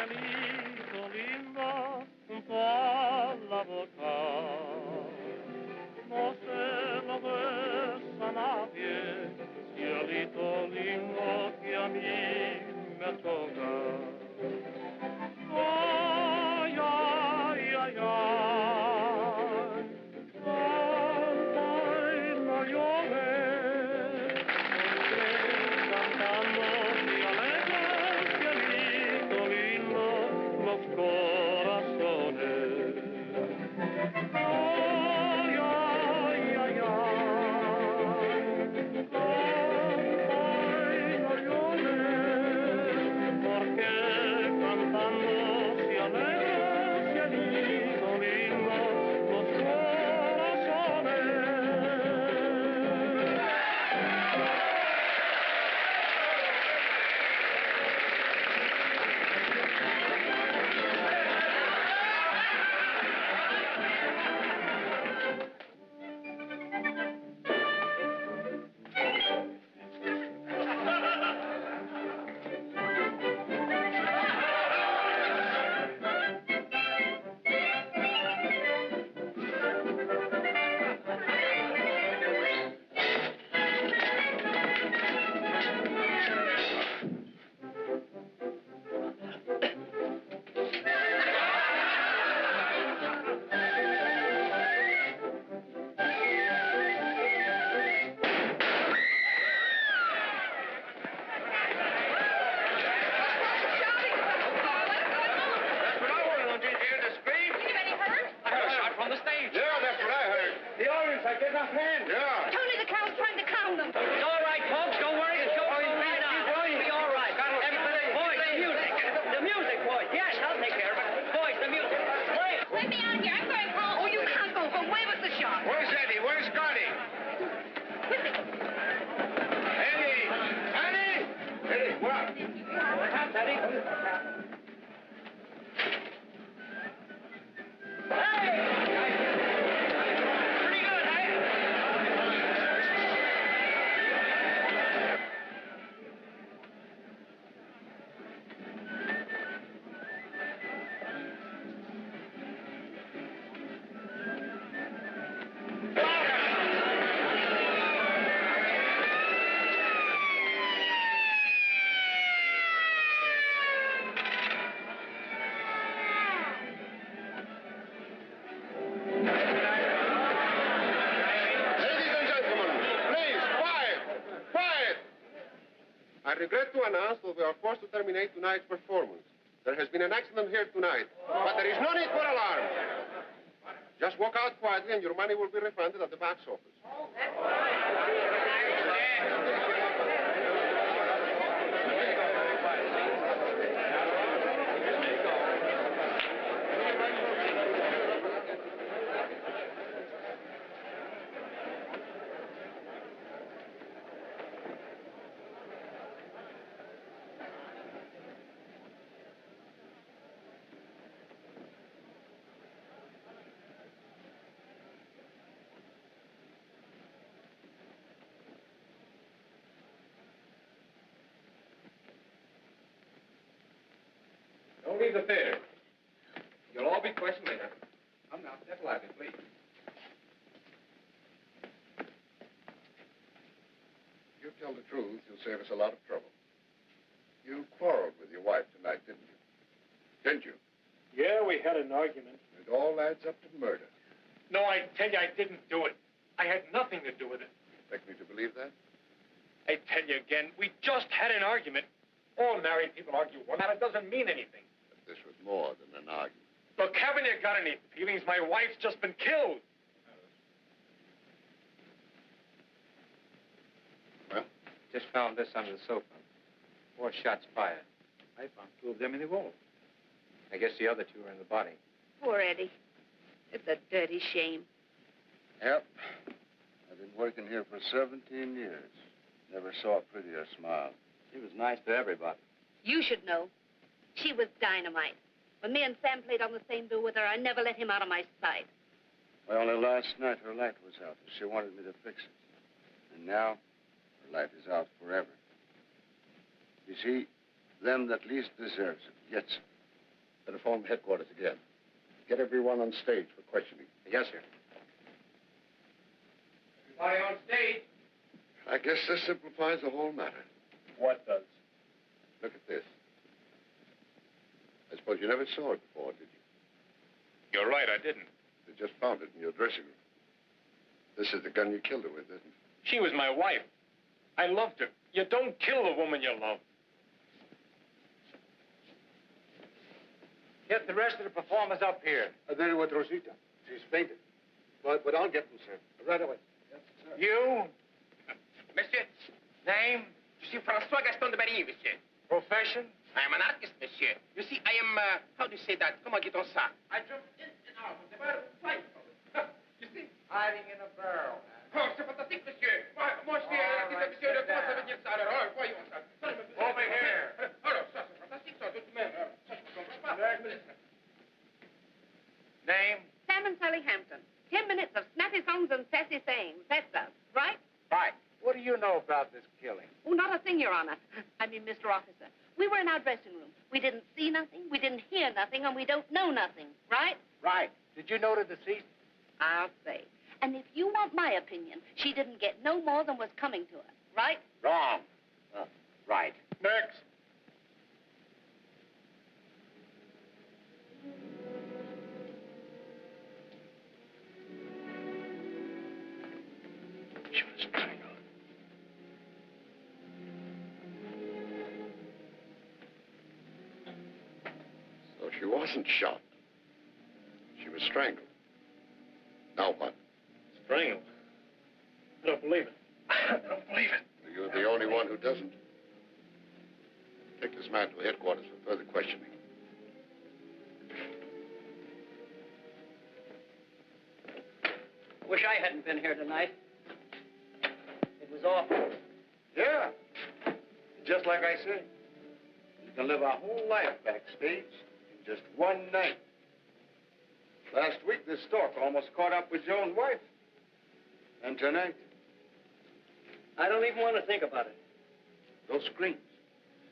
cielito lindo junto a la boca. No se lo besa nadie, cielito lindo que a mí me toca. Ay, ay, ay, ay, ay, no llores, porque cantando se alegra, cielito lindo, los corazones. Ay, ay, ay, ay, no llores, porque cantando se alegra, cielito lindo, los corazones. I regret to announce that we are forced to terminate tonight's performance. There has been an accident here tonight, but there is no need for alarm. Just walk out quietly and your money will be refunded at the box office. Don't leave the theater. You'll all be questioned later. Come now, step lively, please. If you tell the truth, you'll save us a lot of trouble. You quarreled with your wife tonight, didn't you? Didn't you? Yeah, we had an argument. It all adds up to murder. No, I tell you, I didn't do it. I had nothing to do with it. Expect me to believe that? I tell you again, we just had an argument. All married people argue once, and it doesn't mean anything. But this was more than an argument. Look, haven't you got any feelings? My wife's just been killed. Well? Just found this under the sofa. 4 shots fired. I found 2 of them in the wall. I guess the other 2 are in the body. Poor Eddie. It's a dirty shame. Yep. I've been working here for 17 years. Never saw a prettier smile. She was nice to everybody. You should know. She was dynamite. When me and Sam played on the same bill with her, I never let him out of my sight. Well, only last night her light was out. She wanted me to fix it. And now, her light is out forever. You see, them that least deserves it gets it. Better phone headquarters again. Get everyone on stage for questioning. Yes, sir. Everybody on stage. I guess this simplifies the whole matter. What does? Look at this. I suppose you never saw it before, did you? You're right, I didn't. You just found it in your dressing room. This is the gun you killed her with, isn't it? She was my wife. I loved her. You don't kill the woman you love. Get the rest of the performers up here. There with Rosita. She's fainted. But I'll get them, sir. Right away. Yes, sir. You? Monsieur, Name? je suis François Gaston de Marie, monsieur. Profession? I am an artist, monsieur. You see, I am, how do you say that? Comment dit-on ça? I jump in and out of the barrel twice. You see? Hiding in a barrel. Oh, c'est fantastique, monsieur. Moi, je suis artiste, monsieur. Comment ça veut dire ça? Alors, voyons ça. Over here. Alors, ça, c'est fantastique, ça, tout de même. Ça, je ne comprends pas. Name? Sam and Sally Hampton. 10 minutes of snappy songs and sassy sayings. That's us, right? Right. What do you know about this killing? Oh, not a thing, Your Honor. I mean, Mr. Officer. We were in our dressing room. We didn't see nothing, we didn't hear nothing, and we don't know nothing, right? Right. Did you know the deceased? I'll say. And if you want my opinion, she didn't get no more than was coming to her, right? Wrong. Right. Next. She was strangled. So she wasn't shot. She was strangled. Now what? Strangled. I don't believe it. I don't believe it. You're the only one who doesn't. Take this man to headquarters for further questioning. Wish I hadn't been here tonight. It was awful. Yeah. Just like I said. You can live a whole life backstage in just one night. Last week, this stork almost caught up with Joan's wife. And tonight, I don't even want to think about it. those screams.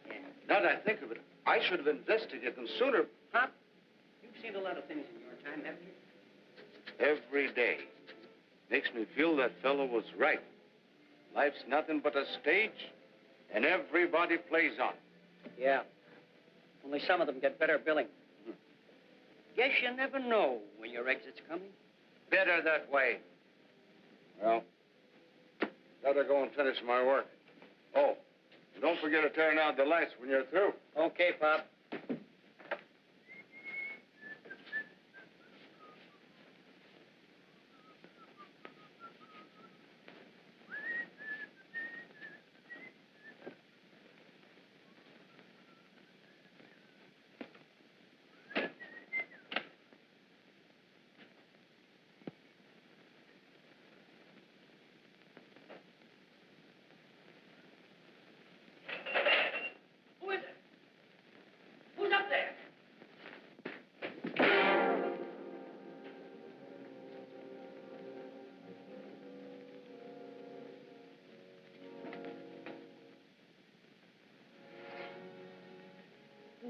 Yeah. Now that I think of it, I should have investigated them sooner. Pop, you've seen a lot of things in your time, haven't you? Every day makes me feel that fellow was right. Life's nothing but a stage, and everybody plays on. Yeah. Only some of them get better billing. Guess you never know when your exit's coming. Better that way. Well, better go and finish my work. Oh, and don't forget to turn out the lights when you're through. Okay, Pop.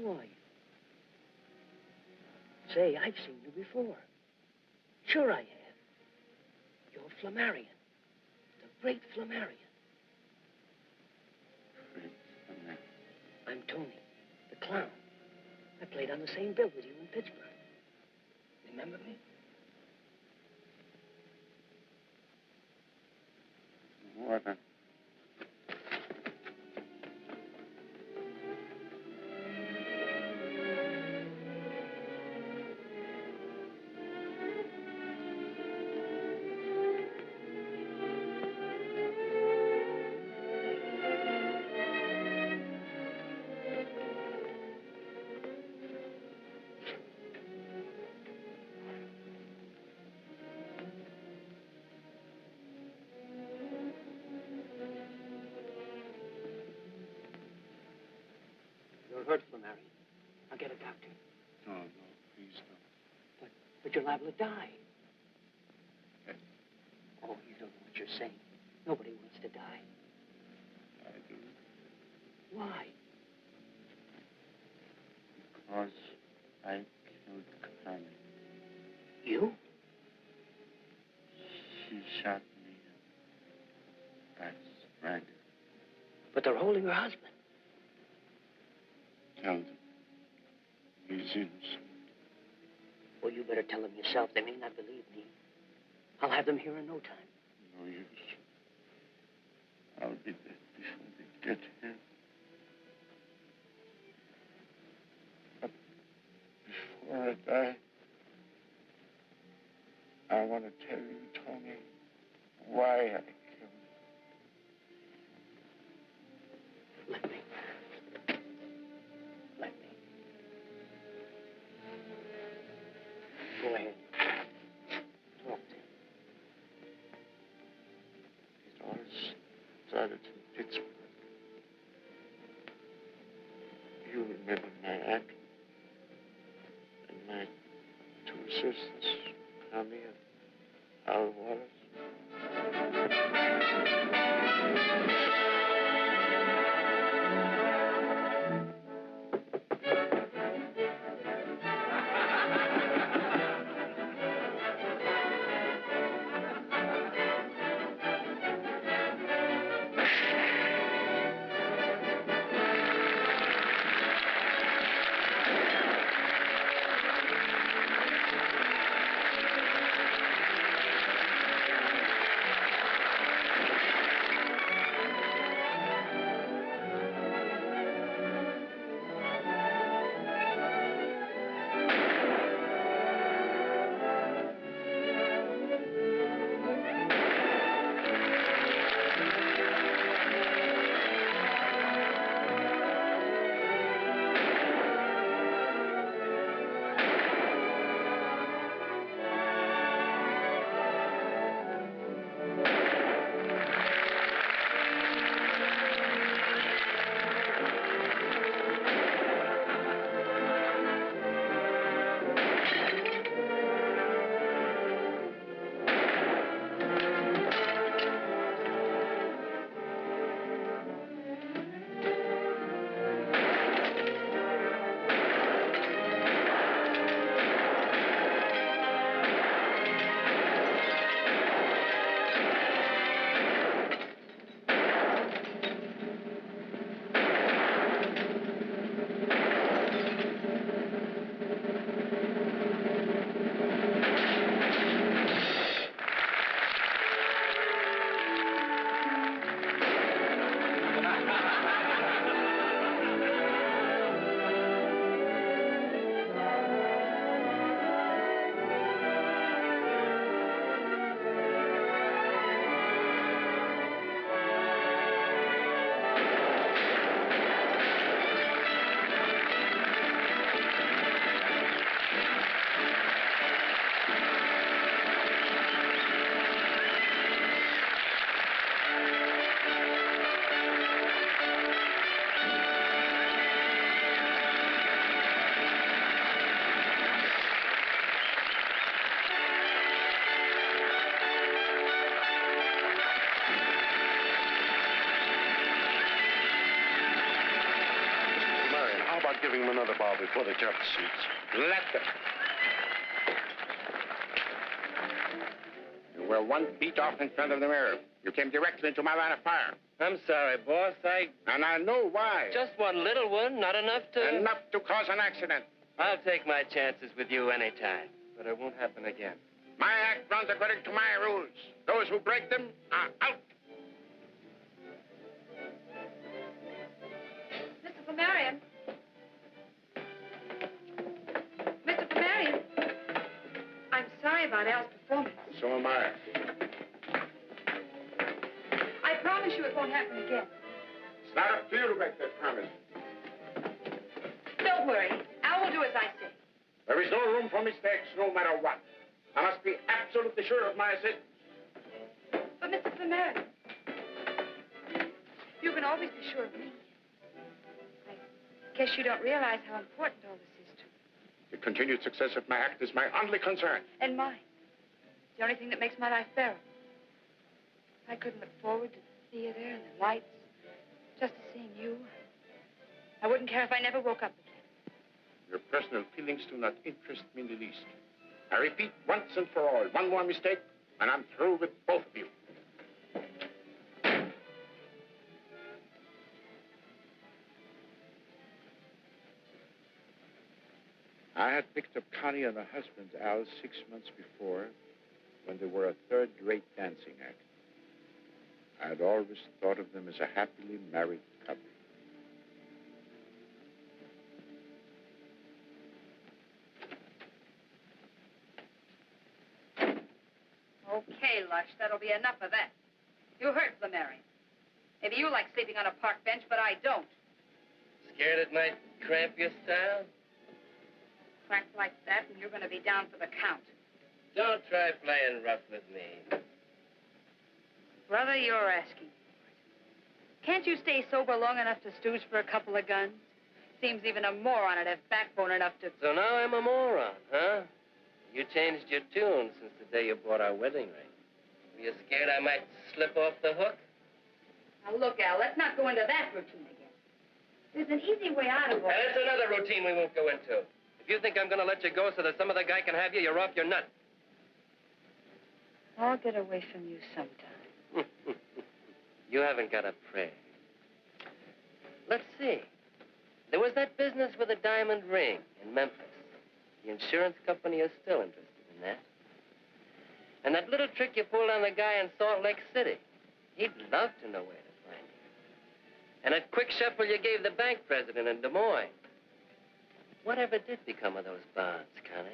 Who are you? Say, I've seen you before. Sure I have. You're Flamarion. The Great Flamarion. I'm Tony, the clown. I played on the same bill with you in Pittsburgh. Remember me? What then? You're hurt, Flamarion. I'll get a doctor. No, please don't. But you're liable to die. Oh, you don't know what you're saying. Nobody wants to die. I do. Why? Because I killed Connie. You? She shot me. I strangled. But they're holding her husband. Tell them he's innocent. Well, you better tell them yourself. They may not believe me. I'll have them here in no time. No use. I'll be dead before they get here. But before I die, I want to tell you, Tony, why I killed him. Let me. Let me. Go ahead. Talk to him. It all started in Pittsburgh. You remember my aunt and my two sisters, Connie and Al Wallace? Giving them another bow before they turn the seats. Let them. You were one beat off in front of the mirror. You came directly into my line of fire. I'm sorry, boss. And I know why. Just one little one, not enough to... Enough to cause an accident. I'll take my chances with you anytime, but it won't happen again. My act runs according to my rules. Those who break them are out. Mr. Flamarion. Mr. Flamarion. I'm sorry about Al's performance. So am I. I promise you it won't happen again. It's not up to you to make that promise. Don't worry. Al will do as I say. There is no room for mistakes, no matter what. I must be absolutely sure of my assist. But, Mr. Flamarion, you can always be sure of me. I guess you don't realize how important all this is to me. The continued success of my act is my only concern. And mine. The only thing that makes my life bearable. If I couldn't look forward to the theater and the lights, just to seeing you, I wouldn't care if I never woke up again. Your personal feelings do not interest me in the least. I repeat once and for all, one more mistake, and I'm through with both of you. I had picked up Connie and her husband, Al, 6 months before, when they were a third-rate dancing act. I had always thought of them as a happily married couple. Okay, Lush, that'll be enough of that. You heard Flamarion. Maybe you like sleeping on a park bench, but I don't. Scared it might cramp your style? Crack like that, and you're going to be down for the count. Don't try playing rough with me. Brother, you're asking. Can't you stay sober long enough to stooge for a couple of guns? Seems even a moron would have backbone enough to... So now I'm a moron, huh? You changed your tune since the day you bought our wedding ring. Were you scared I might slip off the hook? Now, look, Al, let's not go into that routine again. There's an easy way out of all. And it's another routine we won't go into. If you think I'm going to let you go so that some other guy can have you, you're off your nut. I'll get away from you sometime. You haven't got a prayer. Let's see. There was that business with a diamond ring in Memphis. The insurance company is still interested in that. And that little trick you pulled on the guy in Salt Lake City. He'd love to know where to find you. And that quick shuffle you gave the bank president in Des Moines. Whatever did become of those bonds, Connie?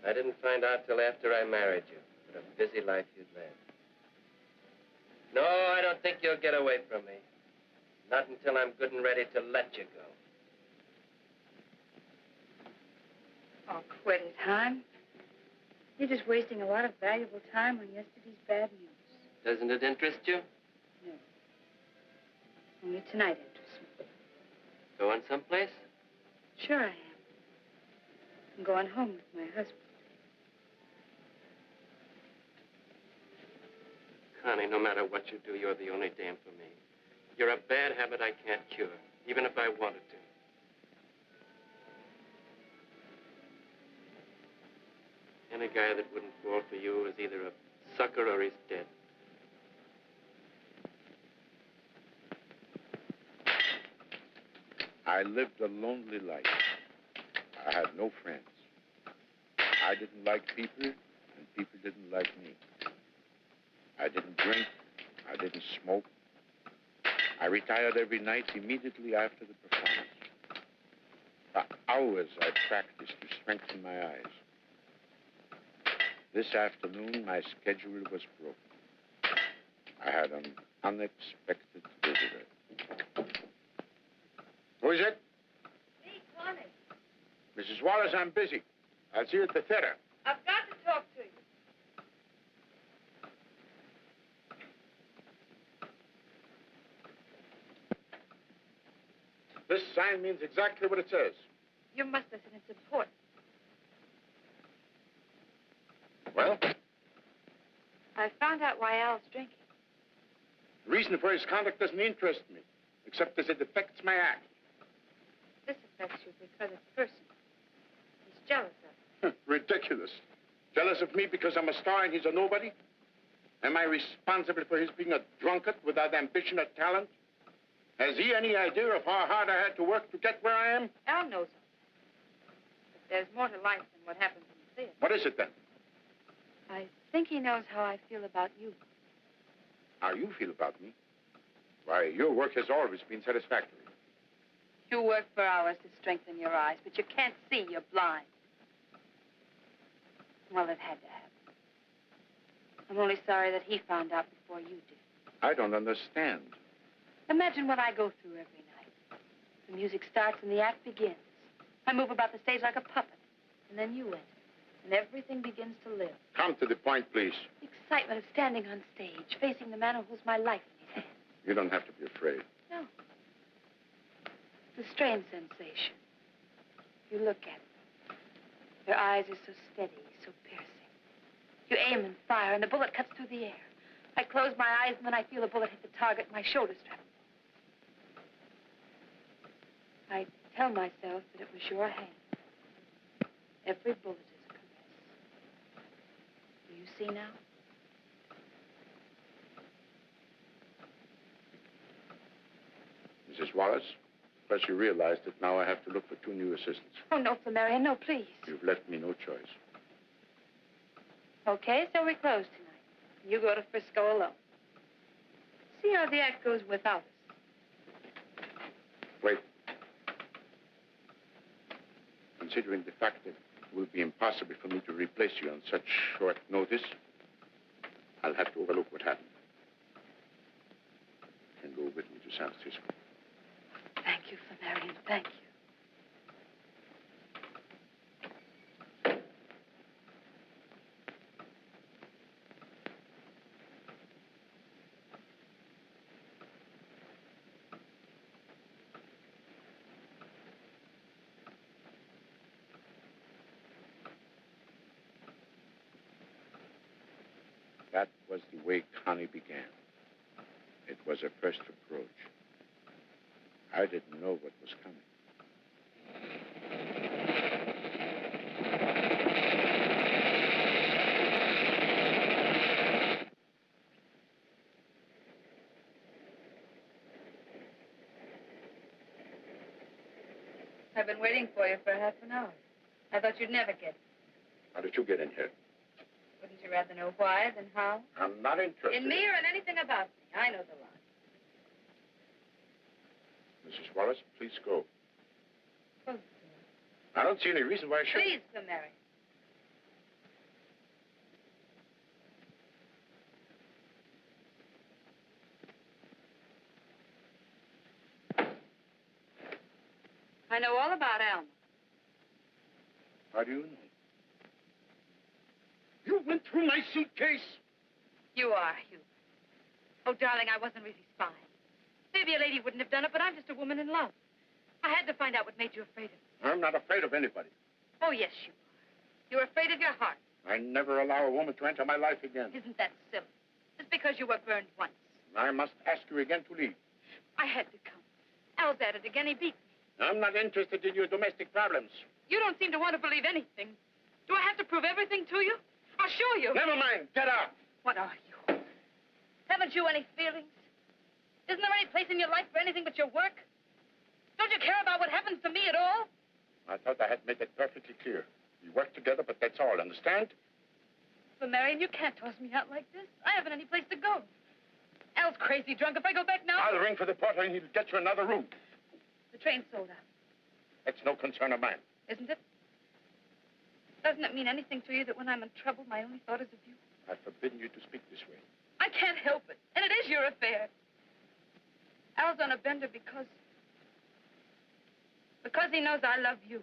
I didn't find out till after I married you. What a busy life you'd led. No, I don't think you'll get away from me. Not until I'm good and ready to let you go. Oh, quit it, hon. You're just wasting a lot of valuable time on yesterday's bad news. Doesn't it interest you? No. Only tonight interests me. Going someplace? Sure I am. I'm going home with my husband. Connie, no matter what you do, you're the only dame for me. You're a bad habit I can't cure, even if I wanted to. Any guy that wouldn't fall for you is either a sucker or he's dead. I lived a lonely life. I had no friends. I didn't like people, and people didn't like me. I didn't drink. I didn't smoke. I retired every night immediately after the performance. For hours I practiced to strengthen my eyes. This afternoon, my schedule was broken. I had an unexpected visitor. Who is it? Me, Connie. Mrs. Wallace, I'm busy. I'll see you at the theater. I've got to talk to you. This sign means exactly what it says. You must listen. It's important. Well? I found out why Al's drinking. The reason for his conduct doesn't interest me, except as it affects my act. This affects you because it's personal. He's jealous of you. Ridiculous. Jealous of me because I'm a star and he's a nobody? Am I responsible for his being a drunkard without ambition or talent? Has he any idea of how hard I had to work to get where I am? Al knows all that. But there's more to life than what happens in the theater. What is it, then? I think he knows how I feel about you. How you feel about me? Why, your work has always been satisfactory. You work for hours to strengthen your eyes, but you can't see. You're blind. Well, it had to happen. I'm only sorry that he found out before you did. I don't understand. Imagine what I go through every night. The music starts and the act begins. I move about the stage like a puppet. And then you enter. And everything begins to live. Come to the point, please. The excitement of standing on stage, facing the man who holds my life in his hands. You don't have to be afraid. No. It's a strange sensation. You look at them. Their eyes are so steady, so piercing. You aim and fire, and the bullet cuts through the air. I close my eyes, and then I feel the bullet hit the target, my shoulder strap. I tell myself that it was your hand. Every bullet is a caress. Do you see now? Mrs. Wallace, plus you realize that now I have to look for 2 new assistants. Oh, no, Flamarion, no, please. You've left me no choice. Okay, so we close tonight. You go to Frisco alone. See how the act goes without us. Wait. Considering the fact that it will be impossible for me to replace you on such short notice, I'll have to overlook what happened. And go with me to San Francisco. Thank you, Flamarion, thank you. That was the way Connie began. It was a first approach. I didn't know what was coming. I've been waiting for you for half an hour. I thought you'd never get it. How did you get in here? Wouldn't you rather know why than how? I'm not interested. In me or in anything about me. I know the line. Mrs. Wallace, please go. Oh, I don't see any reason why I should. please, Flamarion. I know all about Alma. How do you know? You went through my suitcase. You are, Hughes. Oh, darling, I wasn't really spying. Maybe a lady wouldn't have done it, but I'm just a woman in love. I had to find out what made you afraid of me. I'm not afraid of anybody. Oh, yes, you are. You're afraid of your heart. I never allow a woman to enter my life again. Isn't that silly? Just because you were burned once. I must ask you again to leave. I had to come. Al's at it again. He beat me. I'm not interested in your domestic problems. You don't seem to want to believe anything. Do I have to prove everything to you? I'll show you. Never mind. Get out. What are you? Haven't you any feelings? Isn't there any place in your life for anything but your work? Don't you care about what happens to me at all? I thought I had made that perfectly clear. We work together, but that's all. Understand? Flamarion, you can't toss me out like this. I haven't any place to go. Al's crazy drunk. If I go back now... I'll ring for the porter and he'll get you another room. The train's sold out. That's no concern of mine. Isn't it? Doesn't it mean anything to you that when I'm in trouble, my only thought is of you? I've forbidden you to speak this way. I can't help it. And it is your affair. Al's on a bender because he knows I love you.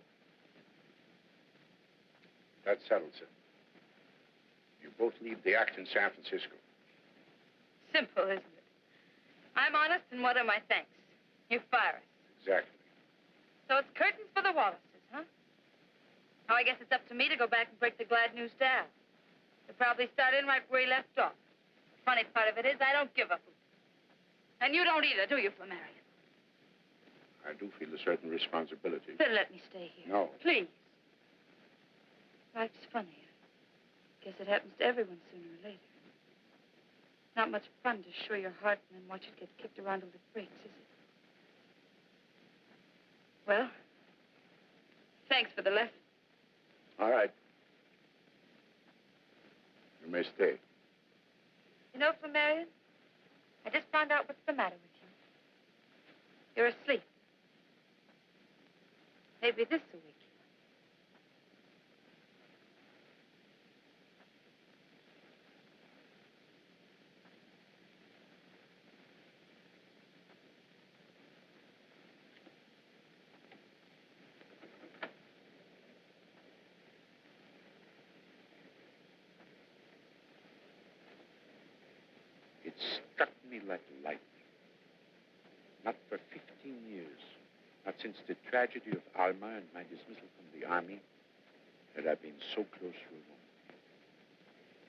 That's settled, sir. You both leave the act in San Francisco. Simple, isn't it? I'm honest, and what are my thanks? You fire us. Exactly. So it's curtains for the Wallaces, huh? Oh, I guess it's up to me to go back and break the glad news to Al. He'll probably start in right where he left off. The funny part of it is I don't give a hoot. And you don't either, do you, Flamarion? I do feel a certain responsibility. Then let me stay here. No. Please. Life's funny. I guess it happens to everyone sooner or later. Not much fun to show your heart and then watch it get kicked around till it breaks, is it? Well, thanks for the lesson. All right. You may stay. You know, Flamarion, I just found out what's the matter with you. You're asleep. Maybe this will wake you. It struck me like lightning. Not for 15 years, not since the tragedy of Alma and my dismissal from the army, had I been so close to a woman.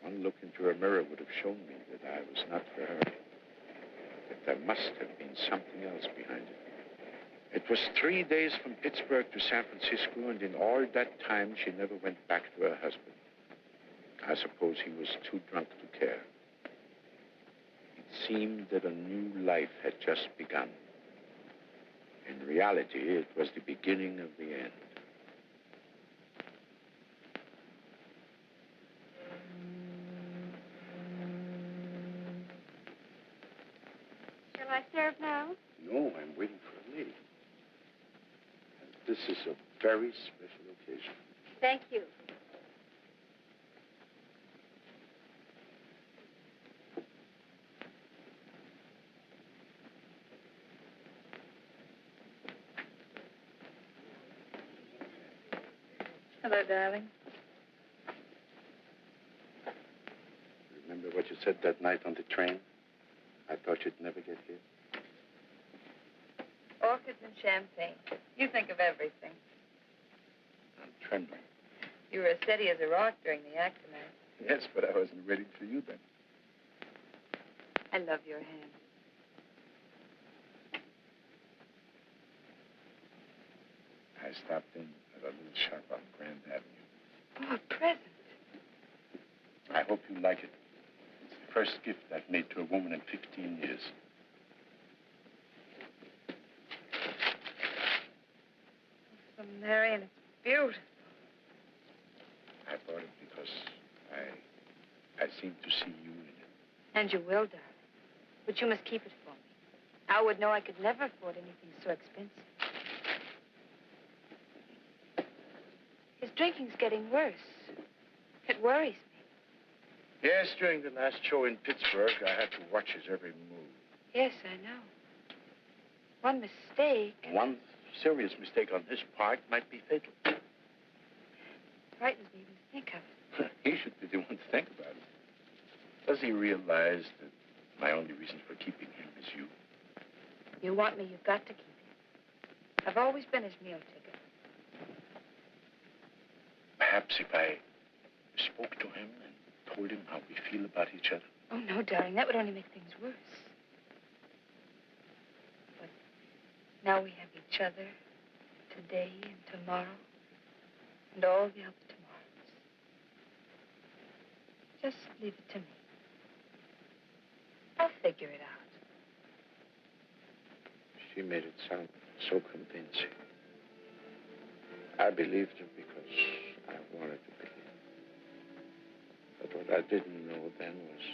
One look into her mirror would have shown me that I was not for her, that there must have been something else behind it. It was 3 days from Pittsburgh to San Francisco, and in all that time, she never went back to her husband. I suppose he was too drunk to care. It seemed that a new life had just begun. In reality, it was the beginning of the end. Shall I serve now? No, I'm waiting for a lady. And this is a very special occasion. Thank you. Hello, darling. Remember what you said that night on the train? I thought you'd never get here. Orchids and champagne. You think of everything. I'm trembling. You were as steady as a rock during the act tonight. Yes, but I wasn't ready for you then. I love your hand. I stopped in at a little shop on Grand Avenue. Oh, a present. I hope you like it. It's the first gift I've made to a woman in 15 years. Flamarion, it's beautiful. I bought it because I seem to see you in it. And you will, darling. But you must keep it for me. I would know I could never afford anything so expensive. His drinking's getting worse. It worries me. Yes, during the last show in Pittsburgh, I had to watch his every move. Yes, I know. One mistake. One serious mistake on his part might be fatal. Frightens me even to think of it. He should be the one to think about it. Does he realize that my only reason for keeping him is you? You want me, you've got to keep him. I've always been his meal ticket. Perhaps if I spoke to him and told him how we feel about each other. Oh, no, darling, that would only make things worse. But now we have each other today and tomorrow and all the other tomorrows. Just leave it to me. I'll figure it out. She made it sound so convincing. I believed her because I wanted to believe. But what I didn't know then was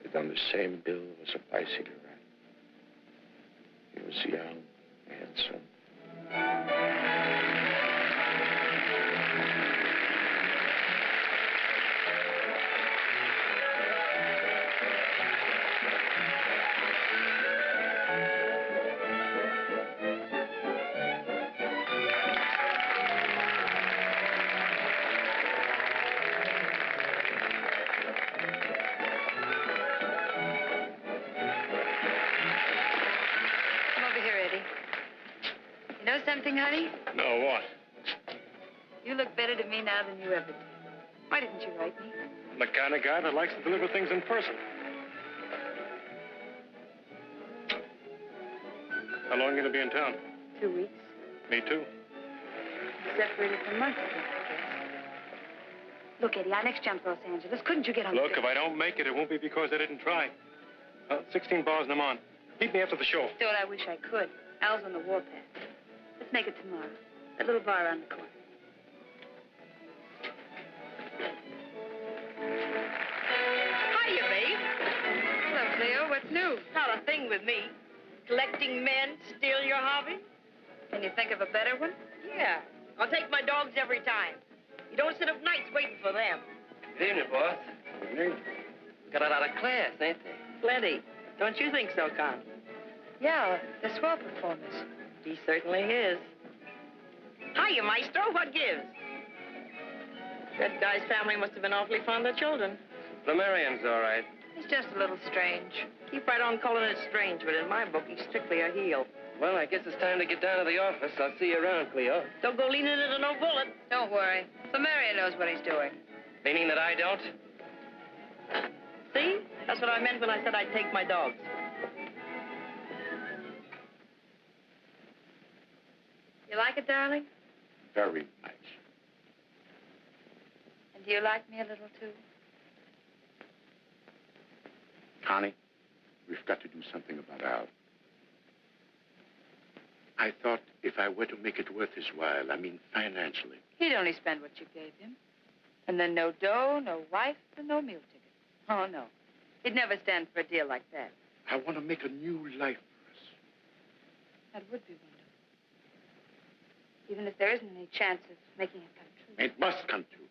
that on the same bill was a bicycle ride. He was young, handsome. Something, honey? No, what? You look better to me now than you ever did. Why didn't you write me? I'm the kind of guy that likes to deliver things in person. How long are you going to be in town? 2 weeks. Me too. Separated for months ago, I guess. Look, Eddie, our next jump to Los Angeles. Couldn't you get on Look, if I don't make it, it won't be because I didn't try. 16 bars and I'm on. Meet me after the show. Don't I wish I could. Al's on the warpath. Let's make it tomorrow. That little bar around the corner. Hiya, babe. Hello, Cleo. What's new? Not a thing with me. Collecting men still your hobby? Can you think of a better one? Yeah. I'll take my dogs every time. You don't sit up nights waiting for them. Good evening, boss. Got a lot of class, ain't they? Plenty. Don't you think so, Con? Yeah, they're swell performers. He certainly is. Hiya, Maestro. What gives? That guy's family must have been awfully fond of children. Flamarion's all right. He's just a little strange. Keep right on calling it strange, but in my book, he's strictly a heel. Well, I guess it's time to get down to the office. I'll see you around, Cleo. Don't go leaning into no bullet. Don't worry. Flamarion knows what he's doing. Meaning that I don't? See? That's what I meant when I said I'd take my dogs. You like it, darling? Very nice. And do you like me a little, too? Connie, we've got to do something about Al. I thought if I were to make it worth his while, I mean financially. He'd only spend what you gave him. And then no dough, no wife, and no meal ticket. Oh, no. He'd never stand for a deal like that. I want to make a new life for us. That would be wonderful. Even if there isn't any chance of making it come true. It must come true.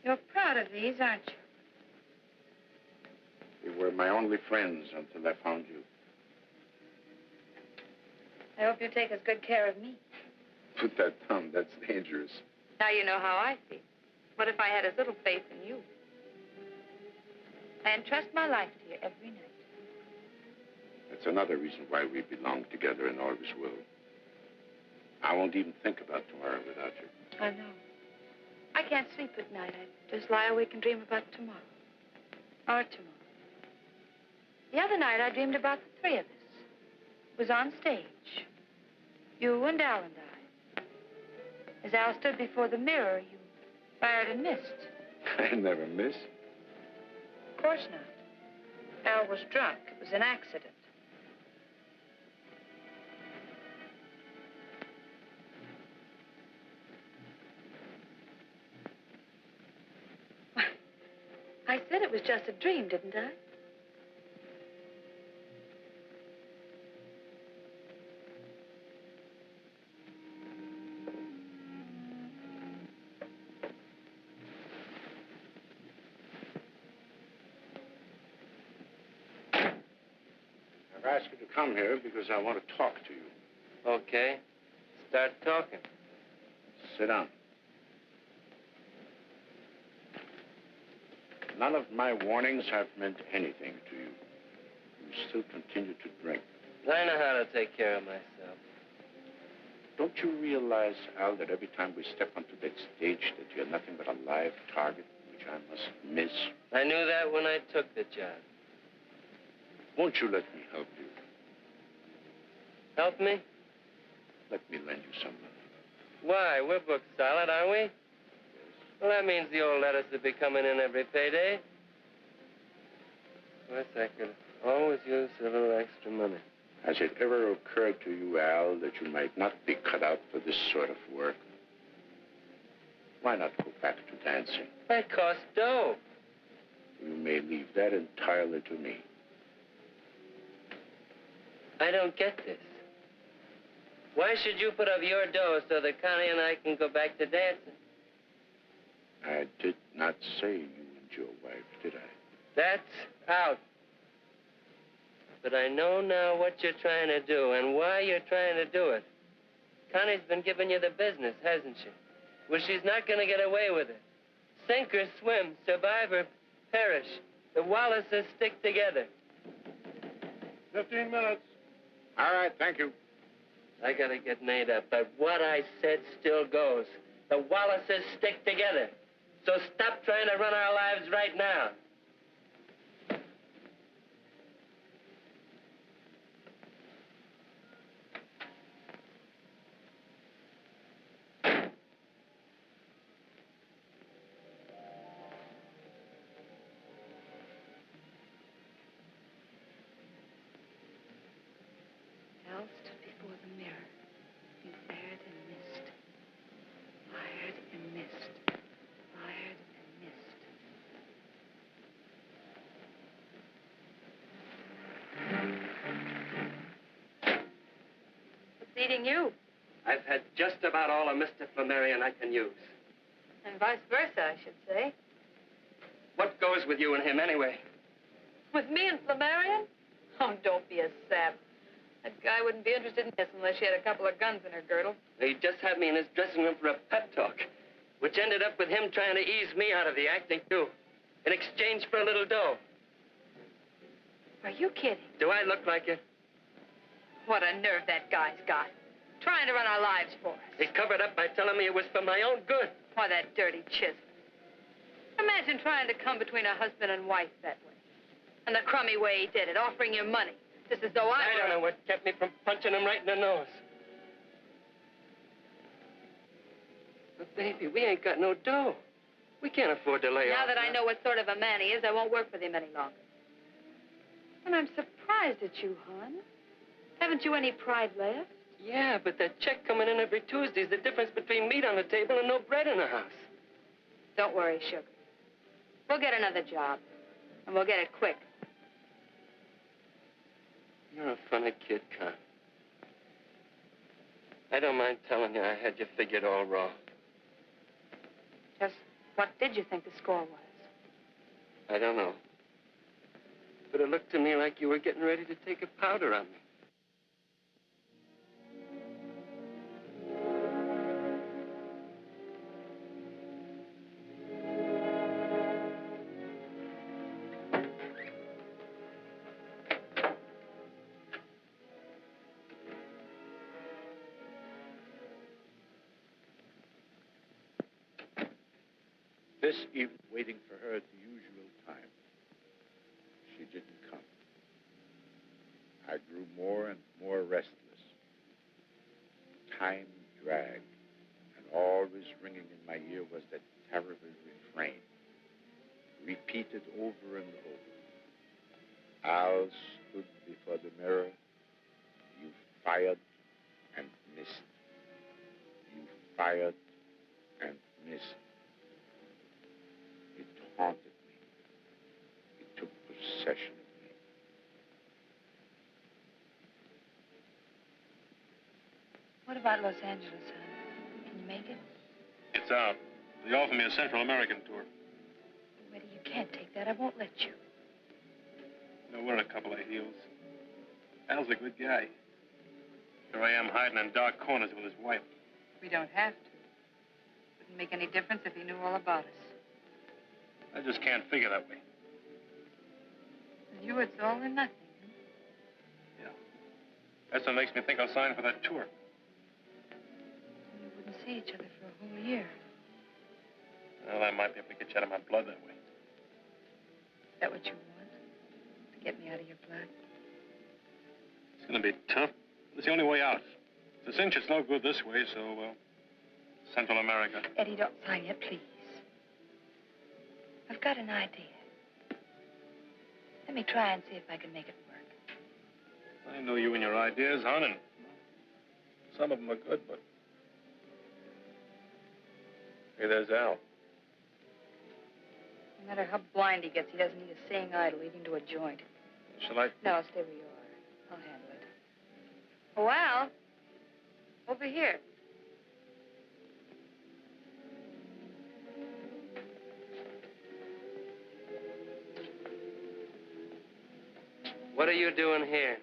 You're proud of these, aren't you? They were my only friends until I found you. I hope you take as good care of me. Put that down. That's dangerous. Now you know how I feel. What if I had as little faith in you? I entrust my life to you every night. That's another reason why we belong together and always will. I won't even think about tomorrow without you. I know. I can't sleep at night. I just lie awake and dream about tomorrow. Or tomorrow. The other night, I dreamed about the three of us. It was on stage. You and Al and I. As Al stood before the mirror, you fired and missed. I never miss. Of course not. Al was drunk. It was an accident. I said it was just a dream, didn't I? I've asked you to come here because I want to talk to you. Okay. Start talking. Sit down. None of my warnings have meant anything to you. You still continue to drink. I know how to take care of myself. Don't you realize, Al, that every time we step onto that stage that you're nothing but a live target, which I must miss? I knew that when I took the job. Won't you let me help you? Help me? Let me lend you some money. Why? We're booked solid, aren't we? Well, that means the old letters will be coming in every payday. Of course, I could always use a little extra money. Has it ever occurred to you, Al, that you might not be cut out for this sort of work? Why not go back to dancing? That costs dough. You may leave that entirely to me. I don't get this. Why should you put up your dough so that Connie and I can go back to dancing? I did not say you and your wife, did I? That's out. But I know now what you're trying to do and why you're trying to do it. Connie's been giving you the business, hasn't she? Well, she's not going to get away with it. Sink or swim, survive or perish. The Wallaces stick together. 15 minutes. All right, thank you. I got to get made up, but what I said still goes. The Wallaces stick together. So stop trying to run our lives right now. Al stood before the mirror. He fired and missed. Fired and missed. Fired and missed. What's eating you? I've had just about all of Mr. Flamarion I can use. And vice versa, I should say. What goes with you and him anyway? With me and Flamarion? Oh, don't be a sap. That guy wouldn't be interested in this unless she had a couple of guns in her girdle. He just had me in his dressing room for a pep talk, which ended up with him trying to ease me out of the acting, too, in exchange for a little dough. Are you kidding? Do I look like it? What a nerve that guy's got. Trying to run our lives for us. He covered up by telling me it was for my own good. Why, that dirty chisel. Imagine trying to come between a husband and wife that way. And the crummy way he did it, offering you money. Just as though I don't know what kept me from punching him right in the nose. But, baby, we ain't got no dough. We can't afford to lay off. Now that I know what sort of a man he is, I won't work with him any longer. And I'm surprised at you, hon. Haven't you any pride left? Yeah, but that check coming in every Tuesday is the difference between meat on the table and no bread in the house. Don't worry, sugar. We'll get another job. And we'll get it quick. You're a funny kid, Con. I don't mind telling you I had you figured all wrong. Just what did you think the score was? I don't know. But it looked to me like you were getting ready to take a powder on me. This evening, waiting for her at the usual time. She didn't come. I grew more and more restless. Time dragged, and always ringing in my ear was that terrible refrain, repeated over and over. Al stood before the mirror. You fired and missed. You fired and missed. It haunted me. It took possession of me. What about Los Angeles, hon? Can you make it? It's out. They offered me a Central American tour. Eddie, you can't take that. I won't let you. No, we're a couple of heels. Al's a good guy. Here I am hiding in dark corners with his wife. We don't have to. Wouldn't make any difference if he knew all about us. I just can't figure that way. With you, it's all or nothing. Yeah. That's what makes me think I'll sign for that tour. We wouldn't see each other for a whole year. Well, I might be able to get you out of my blood that way. Is that what you want? To get me out of your blood? It's going to be tough. It's the only way out. The cinch is no good this way, so, Central America. Eddie, don't sign yet, please. I've got an idea. Let me try and see if I can make it work. I know you and your ideas, hon, and some of them are good, but... Hey, there's Al. No matter how blind he gets, he doesn't need a seeing eye to lead him to a joint. Shall I? No, stay where you are. I'll handle it. Oh, Al. Over here. What are you doing here?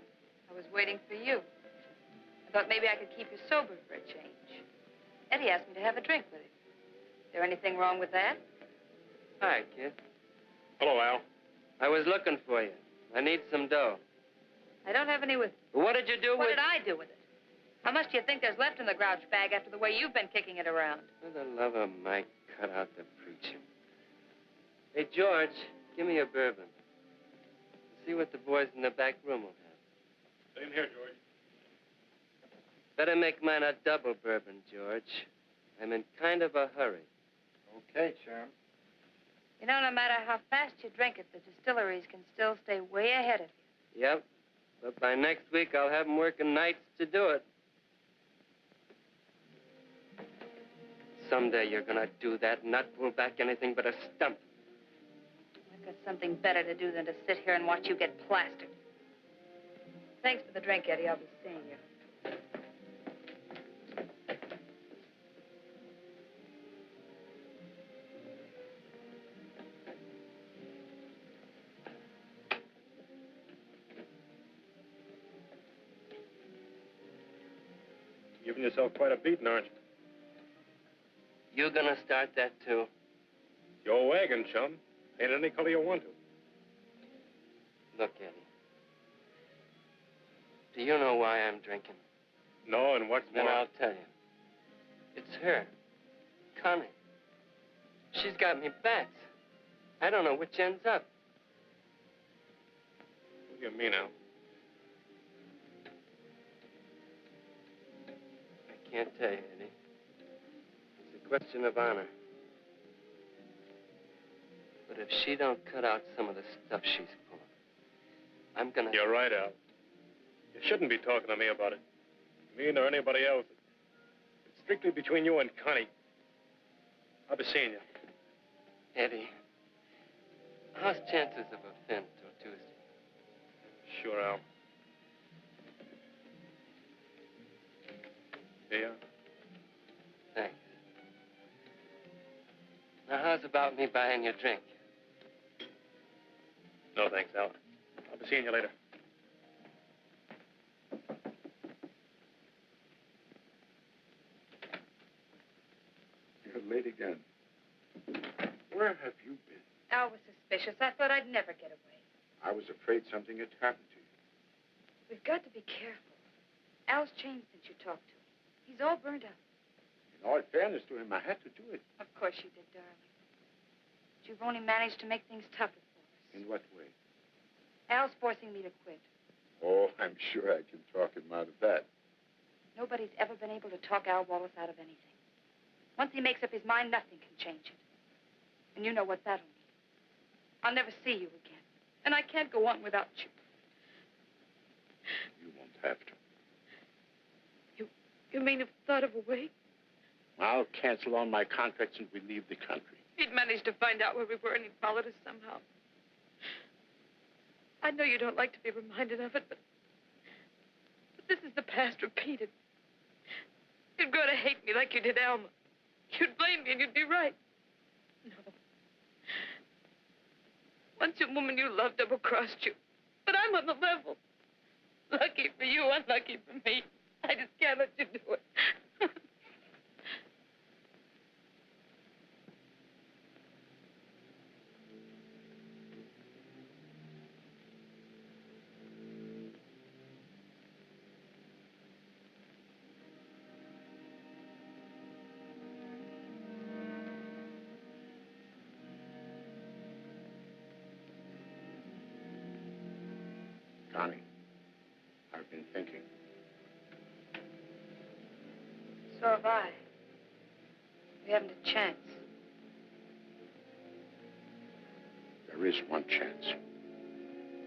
I was waiting for you. I thought maybe I could keep you sober for a change. Eddie asked me to have a drink with him. Is there anything wrong with that? Hi, kid. Hello, Al. I was looking for you. I need some dough. I don't have any with... What did you do What did I do with it? How much do you think there's left in the grouch bag after the way you've been kicking it around? For the love of Mike, cut out the preaching. Hey, George, give me a bourbon. See what the boys in the back room will have. Same here, George. Better make mine a double bourbon, George. I'm in kind of a hurry. Okay, Charm. You know, no matter how fast you drink it, the distilleries can still stay way ahead of you. Yep. But by next week, I'll have them working nights to do it. Someday you're gonna do that and not pull back anything but a stump. I've got something better to do than to sit here and watch you get plastered. Thanks for the drink, Eddie. I'll be seeing you. Giving yourself quite a beating, aren't you? You gonna start that, too? Your wagon, chum. Ain't any color you want to. Look, Eddie. Do you know why I'm drinking? No, and what's Then more... I'll tell you. It's her. Connie. She's got me back. I don't know which end's up. What do you mean, Al? I can't tell you, Eddie. It's a question of honor. But if she don't cut out some of the stuff she's pulling, I'm gonna... You're right, Al. You shouldn't be talking to me about it. Me nor anybody else. It's strictly between you and Connie. I'll be seeing you. Eddie, how's chances of a fin till Tuesday? Sure, Al. Here you are. Thanks. Now, how's about me buying you a drink? No, thanks, Al. I'll be seeing you later. You're late again. Where have you been? Al was suspicious. I thought I'd never get away. I was afraid something had happened to you. We've got to be careful. Al's changed since you talked to him. He's all burned up. In all fairness to him, I had to do it. Of course you did, darling. But you've only managed to make things tougher for us. In what way? Al's forcing me to quit. Oh, I'm sure I can talk him out of that. Nobody's ever been able to talk Al Wallace out of anything. Once he makes up his mind, nothing can change it. And you know what that'll mean. I'll never see you again. And I can't go on without you. You won't have to. You mean you've thought of a way? I'll cancel all my contracts and we leave the country. He'd managed to find out where we were and he followed us somehow. I know you don't like to be reminded of it, but this is the past repeated. You'd grow to hate me like you did Alma. You'd blame me and you'd be right. No. Once a woman you loved double-crossed you. But I'm on the level. Lucky for you, unlucky for me. I just can't let you do it. Connie, I've been thinking. So have I. We haven't a chance. There is one chance.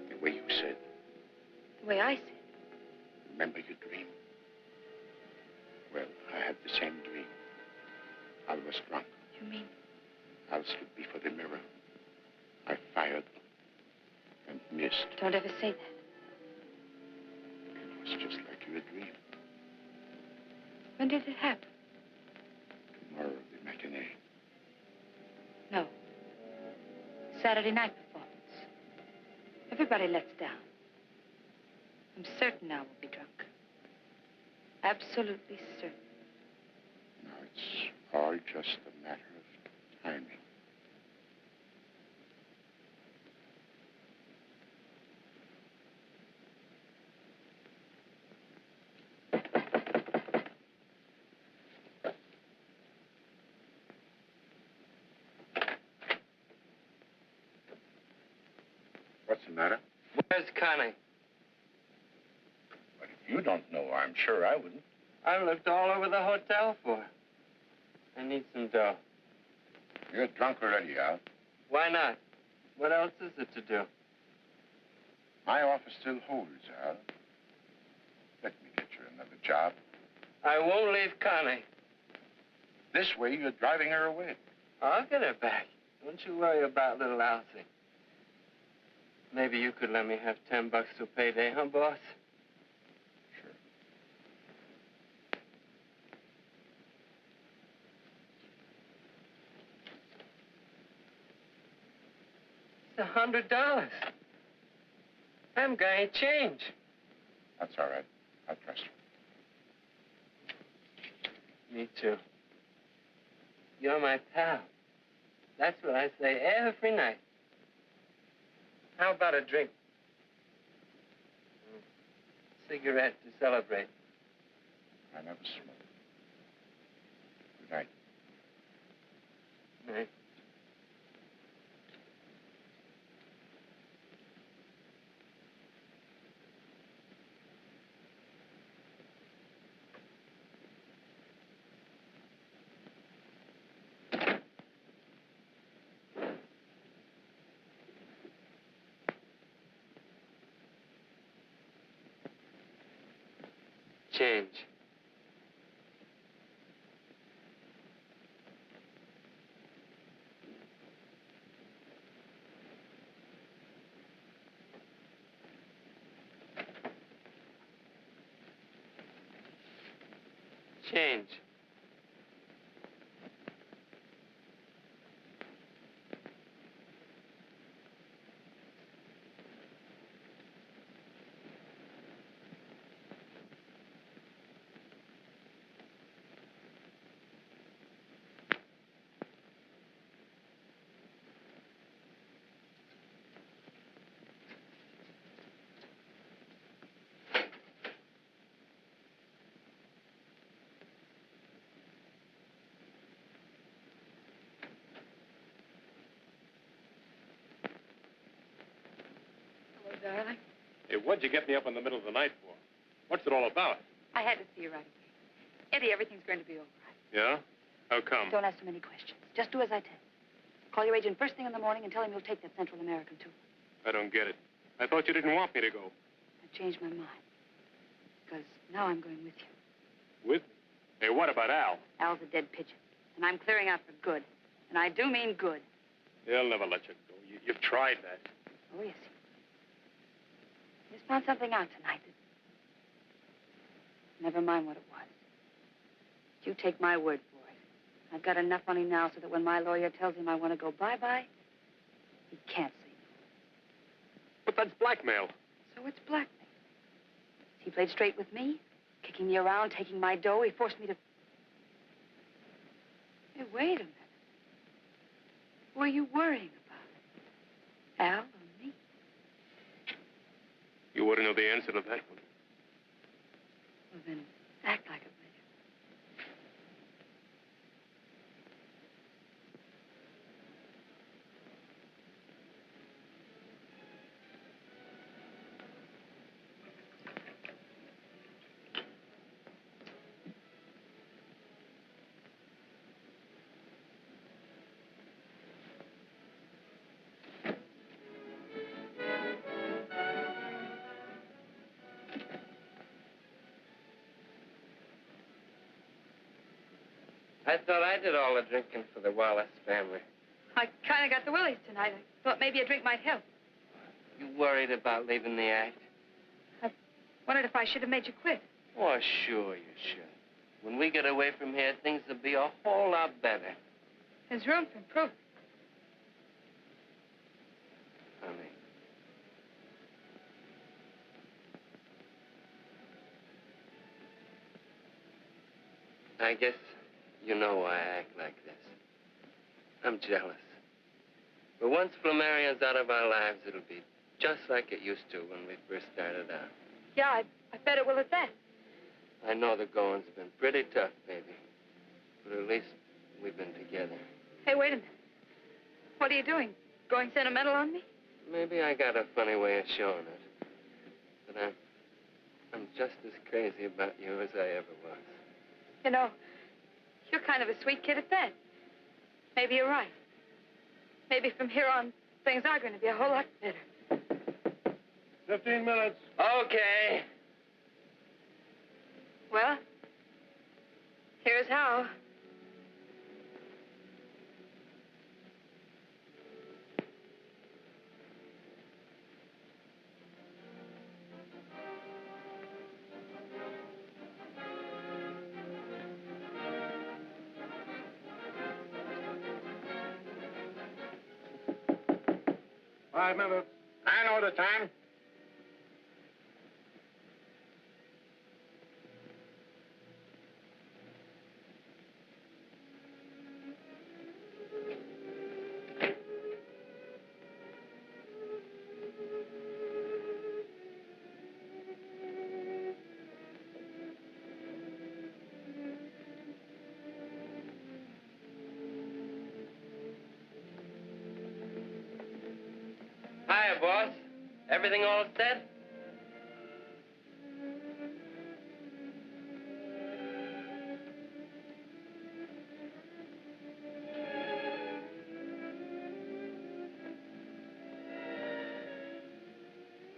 The way you said. The way I said. Remember your dream? Well, I had the same dream. I was drunk. You mean? I stood before the mirror. I fired and missed. Don't ever say that. It was just like your dream. When did it happen? Tomorrow, the matinee. No. Saturday night performance. Everybody lets down. I'm certain Al will be drunk. Absolutely certain. Now, it's all just a matter of timing. What's the matter? Where's Connie? But if you don't know, I'm sure I wouldn't. I've looked all over the hotel for her. I need some dough. You're drunk already, Al. Why not? What else is it to do? My office still holds, Al. Let me get you another job. I won't leave Connie. This way, you're driving her away. I'll get her back. Don't you worry about little Alcy. Maybe you could let me have $10 to payday, huh, boss? Sure. It's $100. Them guy ain't change. That's all right. I trust you. Me too. You're my pal. That's what I say every night. How about a drink? Cigarette to celebrate. I never smoke. Good night. Night. Change. Change. Darling, Hey, what'd you get me up in the middle of the night for? What's it all about? I had to see you right away. Eddie, everything's going to be all right. Yeah? How come? Don't ask so many questions. Just do as I tell you. Call your agent first thing in the morning and tell him you'll take that Central American tour. I don't get it. I thought you didn't want me to go. I've changed my mind. Because now I'm going with you. With? Hey, what about Al? Al's a dead pigeon. And I'm clearing out for good. And I do mean good. They'll never let you go. You've tried that. Oh, yes. I just found something out tonight that... Never mind what it was. You take my word for it. I've got enough money now so that when my lawyer tells him I want to go bye-bye, he can't say no. But that's blackmail. So it's blackmail. He played straight with me, kicking me around, taking my dough. He forced me to... Hey, wait a minute. Who are you worrying about? Al or me? You ought to know the answer to that one. Well, then, act like it, will I thought I did all the drinking for the Wallace family. I kind of got the willies tonight. I thought maybe a drink might help. You worried about leaving the act? I wondered if I should have made you quit. Oh, sure you should. When we get away from here, things will be a whole lot better. There's room for improvement. Honey. I guess you know why I act like this. I'm jealous. But once Flamarion's out of our lives, it'll be just like it used to when we first started out. Yeah, I bet it will at that. I know the going's been pretty tough, baby. But at least we've been together. Hey, wait a minute. What are you doing? Going sentimental on me? Maybe I got a funny way of showing it. But I'm just as crazy about you as I ever was. You know, you're kind of a sweet kid at that. Maybe you're right. Maybe from here on, things are going to be a whole lot better. 15 minutes. Okay. Well, here's how. Five minutes. I know the time. Hiya, boss. Everything all set?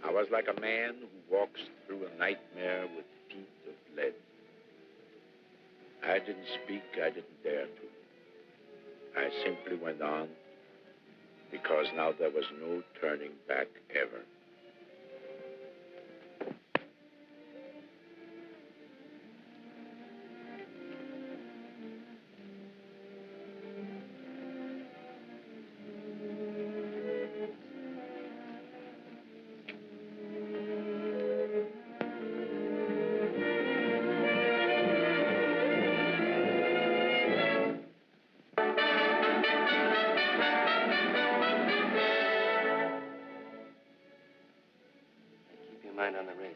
I was like a man who walks through a nightmare with feet of lead. didn't speak, I didn't dare to. I simply went on because now there was no turning back ever. Mind on the race.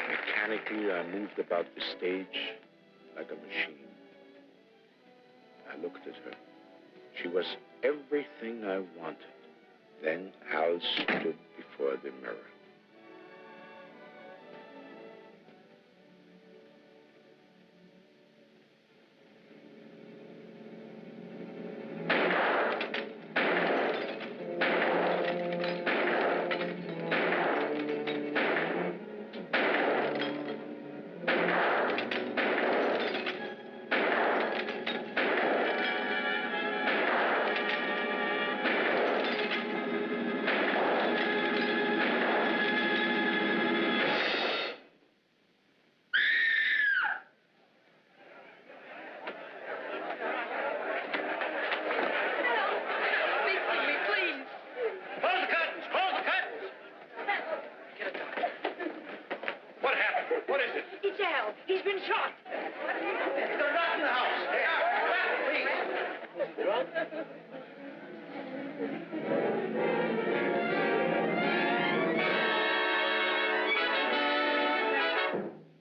Mechanically, I moved about the stage like a machine. I looked at her. She was everything I wanted. Then Al stood before the mirror.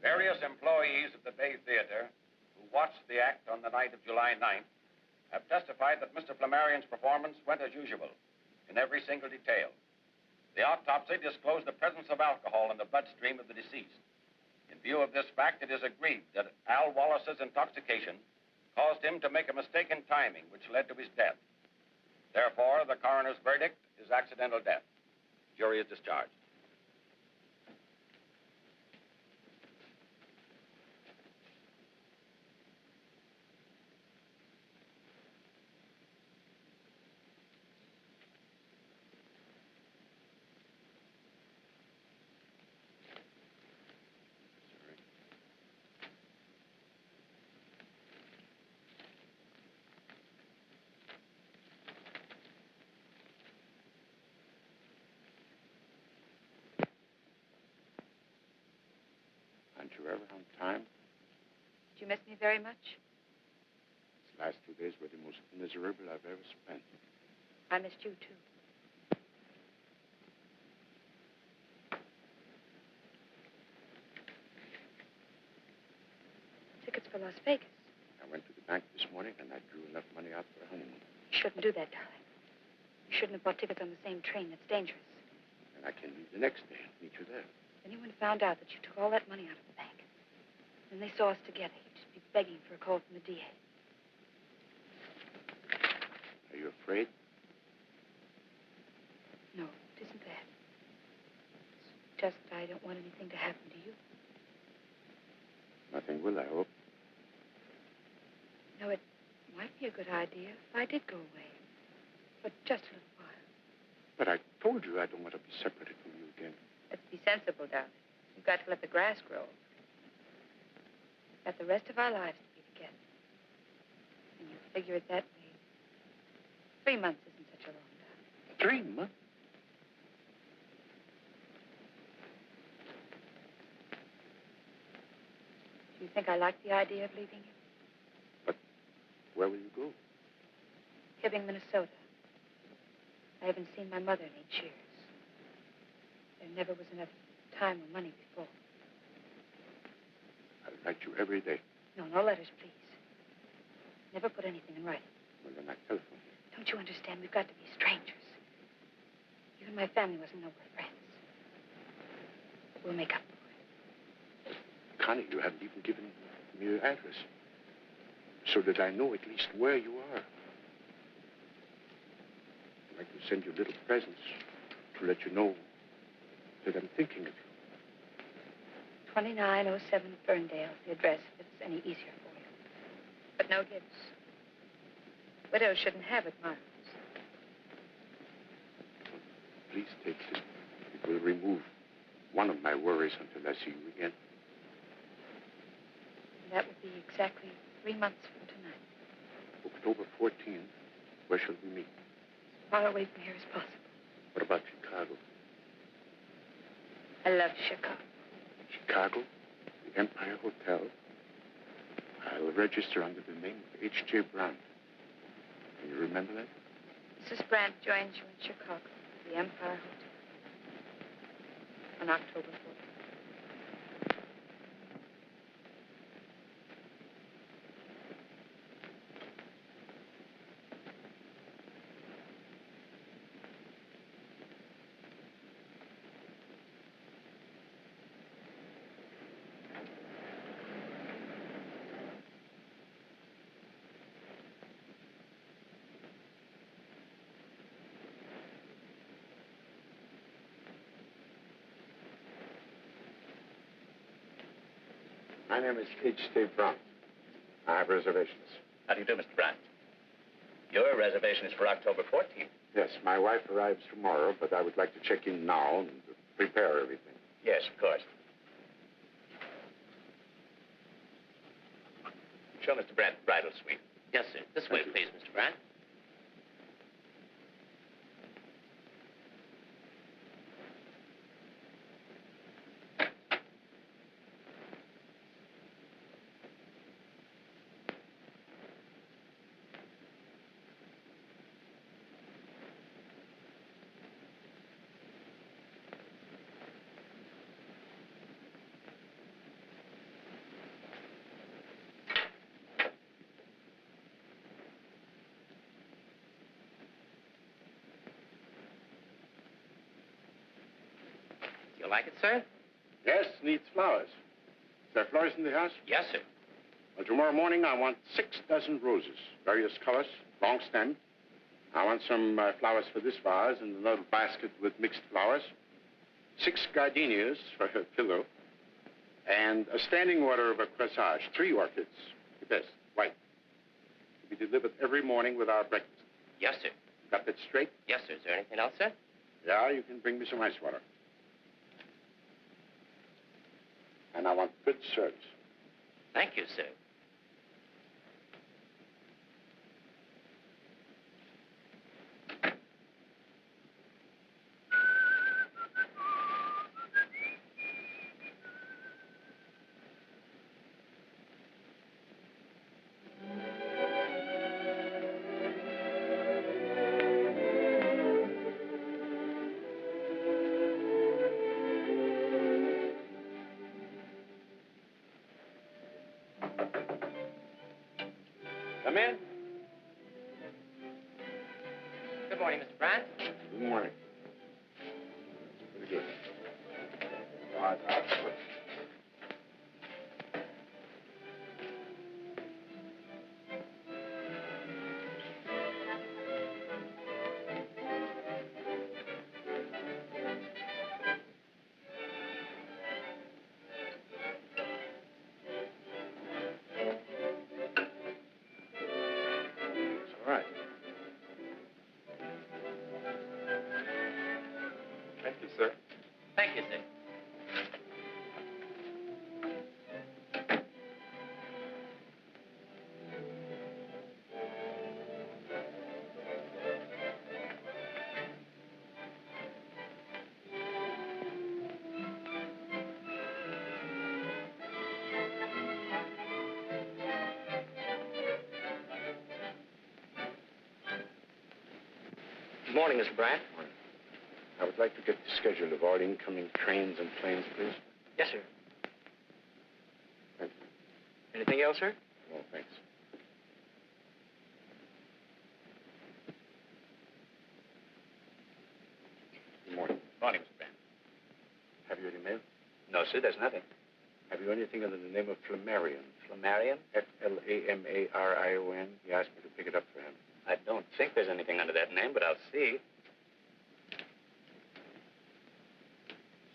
Various employees of the Bay Theater who watched the act on the night of July 9th have testified that Mr. Flamarion's performance went as usual in every single detail. The autopsy disclosed the presence of alcohol in the bloodstream of the deceased. In view of this fact, it is agreed that Al Wallace's intoxication caused him to make a mistake in timing, which led to his death. Therefore, the coroner's verdict is accidental death. Jury is discharged. Aren't you ever on time? Did you miss me very much? These last 2 days were the most miserable I've ever spent. I missed you, too. Tickets for Las Vegas. I went to the bank this morning and I drew enough money out for a honeymoon. You shouldn't do that, darling. You shouldn't have bought tickets on the same train. That's dangerous. And I can leave the next day and meet you there. If anyone found out that you took all that money out of the bank, and they saw us together, you'd just be begging for a call from the DA. Are you afraid? No, it isn't that. It's just that I don't want anything to happen to you. Nothing will, I hope. No, it might be a good idea if I did go away. For just a little while. But I told you I don't want to be separated from you again. Let's be sensible, darling. We've got to let the grass grow. We've got the rest of our lives to be together. And you figure it that way. 3 months isn't such a long time. 3 months? Do you think I like the idea of leaving you? But where will you go? Hibbing, Minnesota. I haven't seen my mother in 8 years. There never was enough time or money before. I'll write you every day. No, no letters, please. Never put anything in writing. Well, then I telephone you. Don't you understand? We've got to be strangers. You and my family mustn't know we're friends. We'll make up for it. Connie, you haven't even given me your address, so that I know at least where you are. I'd like to send you little presents to let you know that I'm thinking of you. 2907 Ferndale, the address, if it's any easier for you. But no gifts. Widows shouldn't have it, Miles. Please take this. It will remove one of my worries until I see you again. That would be exactly 3 months from tonight. October 14th, where shall we meet? As far away from here as possible. What about Chicago? I love Chicago. Chicago, the Empire Hotel. I'll register under the name of H.J. Brandt. Can you remember that? Mrs. Brandt joins you in Chicago, the Empire Hotel, on October 4th. My name is H.J. Brandt. I have reservations. How do you do, Mr. Brandt? Your reservation is for October 14th. Yes, my wife arrives tomorrow, but I would like to check in now and prepare everything. Yes, of course. Show Mr. Brandt the bridal suite. Yes, sir. This way, please, Mr. Brandt. You like it, sir? Yes, needs flowers. Is there flowers in the house? Yes, sir. Well, tomorrow morning I want 6 dozen roses, various colors, long stem. I want some flowers for this vase and another basket with mixed flowers. 6 gardenias for her pillow. And a standing order of a corsage, 3 orchids, the best, white. To be delivered every morning with our breakfast. Yes, sir. Got that straight? Yes, sir. Is there anything else, sir? Yeah, you can bring me some ice water. And I want good service. Thank you, sir. Come in. Good morning, Mr. Brandt. Good morning. Very good. All right, all right. Thank you, sir. Thank you, sir. Good morning, Mr. Brandt. I would like to get the schedule of all incoming trains and planes, please. Yes, sir. Thank you. Anything else, sir? No, thanks. Good morning. Morning, Mr. Brandt. Have you any mail? lawsuit. There's nothing. Have you anything under the name of Flamarion? Flamarion? Flamarion. He asked me to pick it up for him. I don't think there's anything under that name, but I'll see.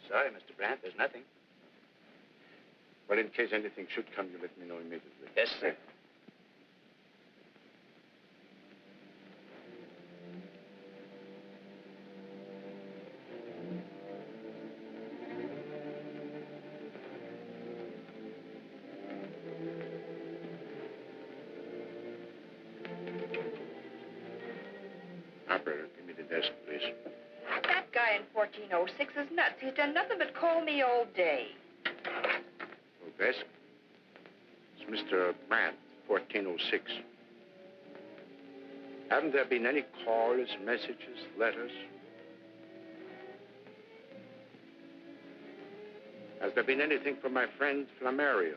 Sorry, Mr. Brandt, there's nothing. Well, in case anything should come, you let me know immediately. Yes, sir. Operator, give me the desk, please. That guy in 1406 is nuts. He's done nothing but call me all day. Oh, desk? It's Mr. Brandt, 1406. Haven't there been any calls, messages, letters? Has there been anything from my friend Flamarion?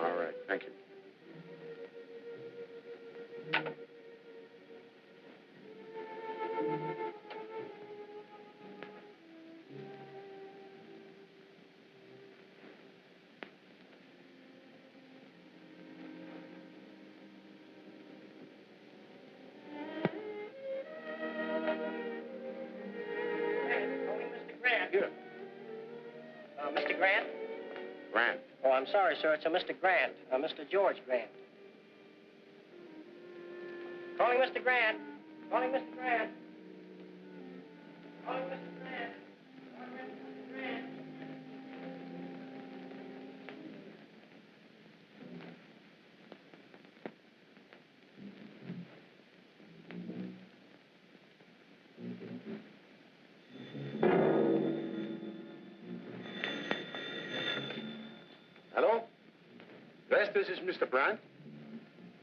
All right, thank you. Mr. Grant? Grant. Oh, I'm sorry, sir. It's a Mr. Grant. Mr. George Grant. Calling Mr. Grant. Calling Mr. Grant. Calling Mr. Grant. Calling Mr. Grant. Hello? Yes, this is Mr. Brandt.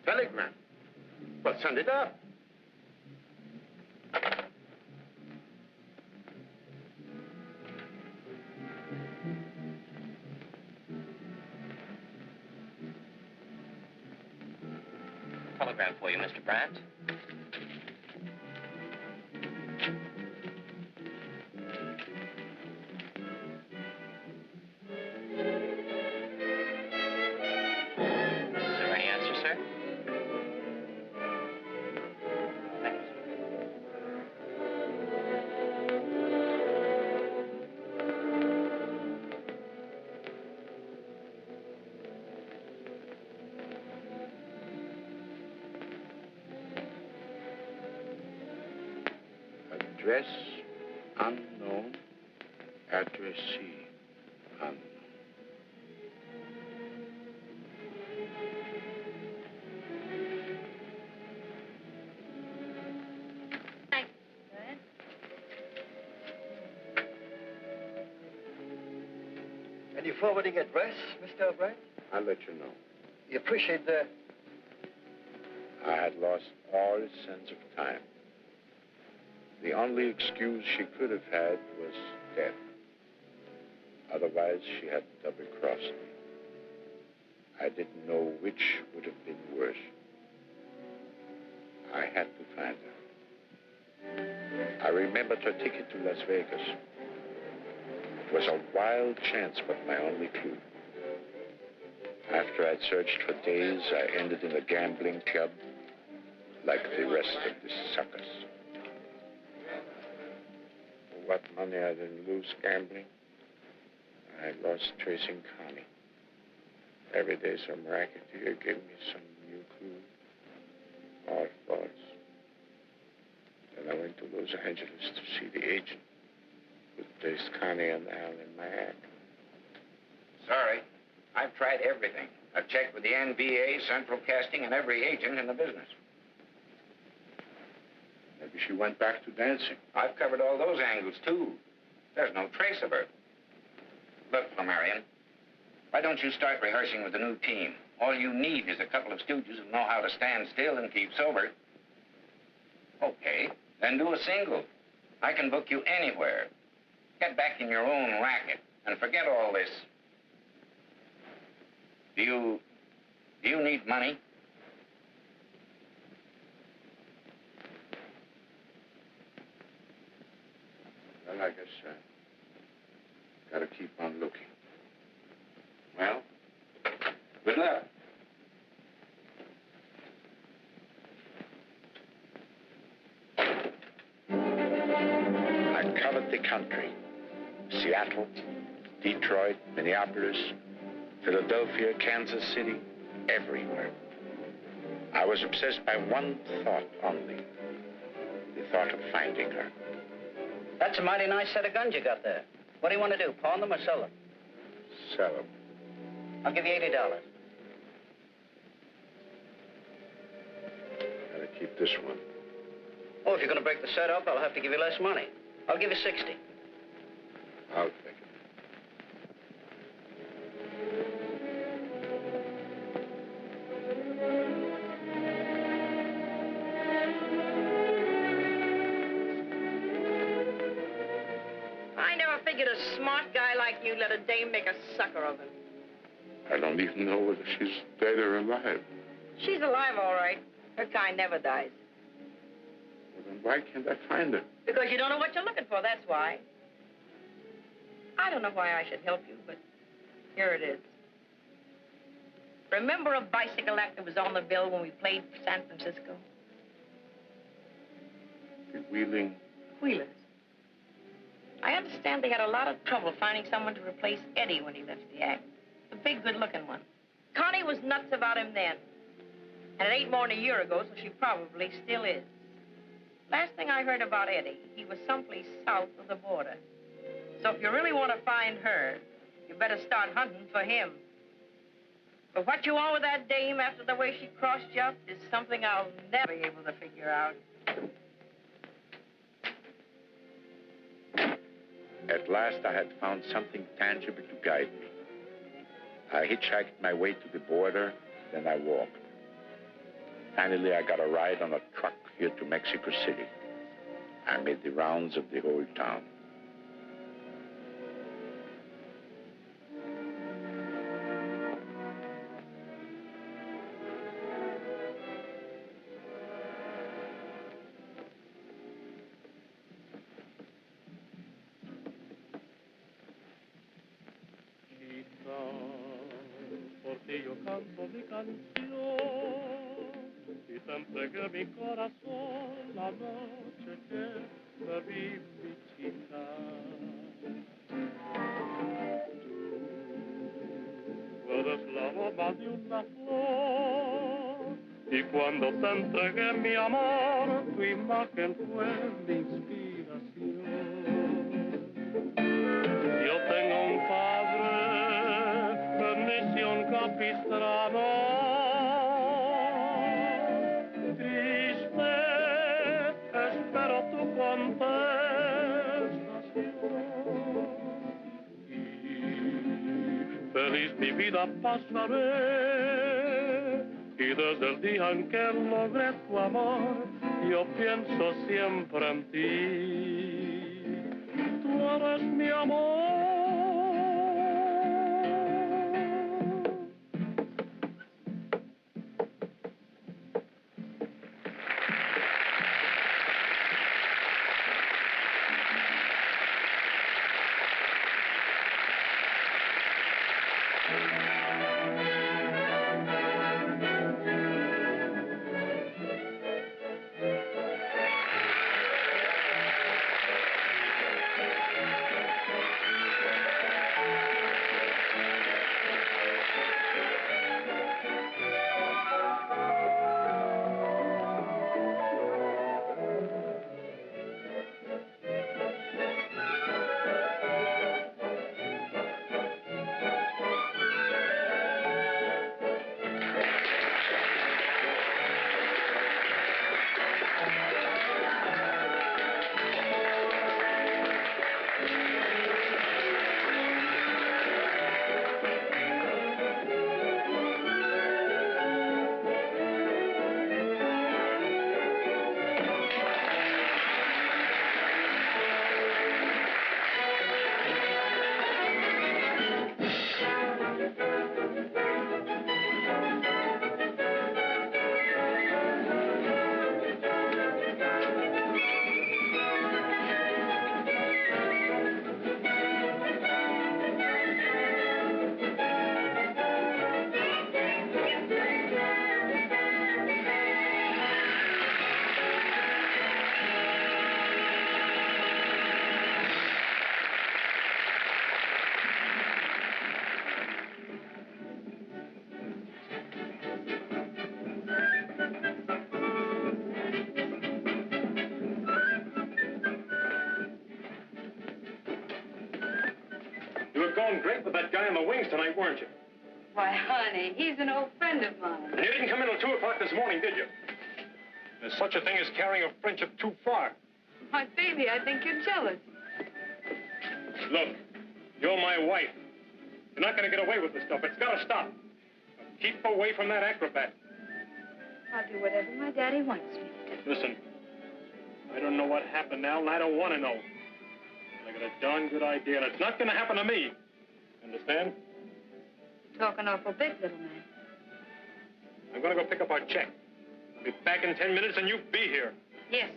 Telegram. Well, send it up. Telegram for you, Mr. Brandt. Is there any answer, sir? Thank you, sir. Address unknown. Addressee unknown. Thanks, Grant. Any forwarding address, Mr. Brandt? I'll let you know. We appreciate that. I had lost all sense of time. The only excuse she could have had was death. Otherwise, she had double-crossed me. I didn't know which would have been worse. I had to find her. I remembered her ticket to Las Vegas. It was a wild chance, but my only clue. After I'd searched for days, I ended in a gambling club like the rest of the suckers. For what money I didn't lose gambling, I lost tracing Connie. Every day some racketeer gave me some new clue. All false. Then I went to Los Angeles to see the agent who placed Connie and Al in my act. Sorry. I've tried everything. I've checked with the NBA, Central Casting, and every agent in the business. Maybe she went back to dancing. I've covered all those angles, too. There's no trace of her. Look, Flamarion, why don't you start rehearsing with the new team? All you need is a couple of stooges who know how to stand still and keep sober. Okay, then do a single. I can book you anywhere. Get back in your own racket and forget all this. Do you need money? Well, I guess gotta keep on looking. Well, good luck. I covered the country. Seattle, Detroit, Minneapolis, Philadelphia, Kansas City, everywhere. I was obsessed by one thought only. The thought of finding her. That's a mighty nice set of guns you got there. What do you want to do, pawn them or sell them? Sell them. I'll give you $80. Gotta keep this one. Oh, if you're going to break the set up, I'll have to give you less money. I'll give you 60. I'll take it. I never figured a smart guy like you let a dame make a sucker of him. I don't even know whether she's dead or alive. She's alive, all right. Her kind never dies. Well, then why can't I find her? Because you don't know what you're looking for, that's why. I don't know why I should help you, but here it is. Remember a bicycle act that was on the bill when we played San Francisco? The Wheeling. Wheelers. I understand they had a lot of trouble finding someone to replace Eddie when he left the act. The big, good-looking one. Connie was nuts about him then. And it ain't more than a year ago, so she probably still is. Last thing I heard about Eddie, he was someplace south of the border. So if you really want to find her, you better start hunting for him. But what you want with that dame after the way she crossed you up is something I'll never be able to figure out. At last, I had found something tangible to guide me. I hitchhiked my way to the border, then I walked. Finally, I got a ride on a truck here to Mexico City. I made the rounds of the whole town. Por ti yo canto mi canción y te entregué mi corazón la noche que me vi mi chica. Tú eres la aroma de una flor y cuando te entregué mi amor tu imagen fue mi inspiración. Yo tengo un padre en misión capistrano, triste, espero tu contestación. Y feliz mi vida pasaré, y desde el día en que logré tu amor, yo pienso siempre en ti. Tú eres mi amor. going great with that guy in the wings tonight, weren't you? Why, honey, he's an old friend of mine. And you didn't come in till 2 o'clock this morning, did you? There's such a thing as carrying a friendship too far. My baby, I think you're jealous. Look, you're my wife. You're not going to get away with this stuff. It's got to stop. Keep away from that acrobat. I'll do whatever my daddy wants me to do. Listen, I don't know what happened now, and I don't want to know. I got a darn good idea, and it's not going to happen to me. Understand? Talk an awful big, little man. I'm going to go pick up our check. I'll be back in 10 minutes, and you be here. Yes.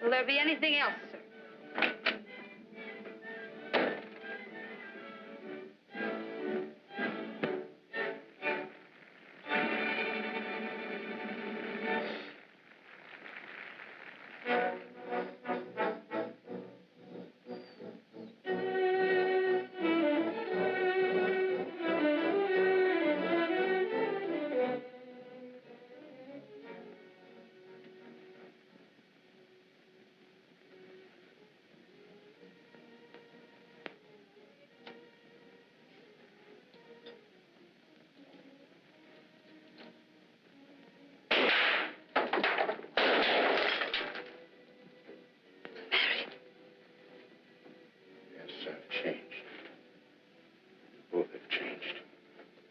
Will there be anything else, sir?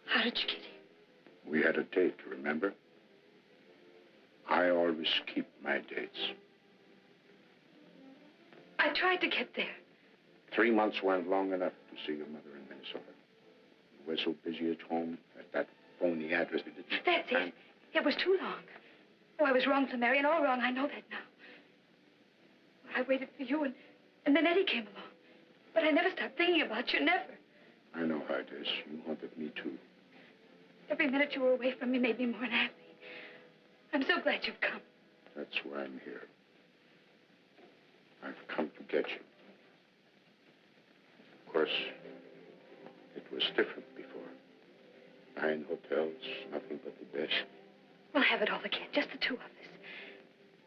How did you get here? We had a date, remember? I always keep my dates. I tried to get there. 3 months weren't long enough to see your mother in Minnesota. You were so busy at home at that phony address you didn't... That's it. It was too long. Oh, I was wrong, Flamarion, all wrong. I know that now. I waited for you, and then Eddie came along. But I never stopped thinking about you, never. I know how it is. You haunted me, too. Every minute you were away from me made me more unhappy. I'm so glad you've come. That's why I'm here. I've come to get you. Of course, it was different before. 9 hotels, nothing but the best. We'll have it all again, just the two of us.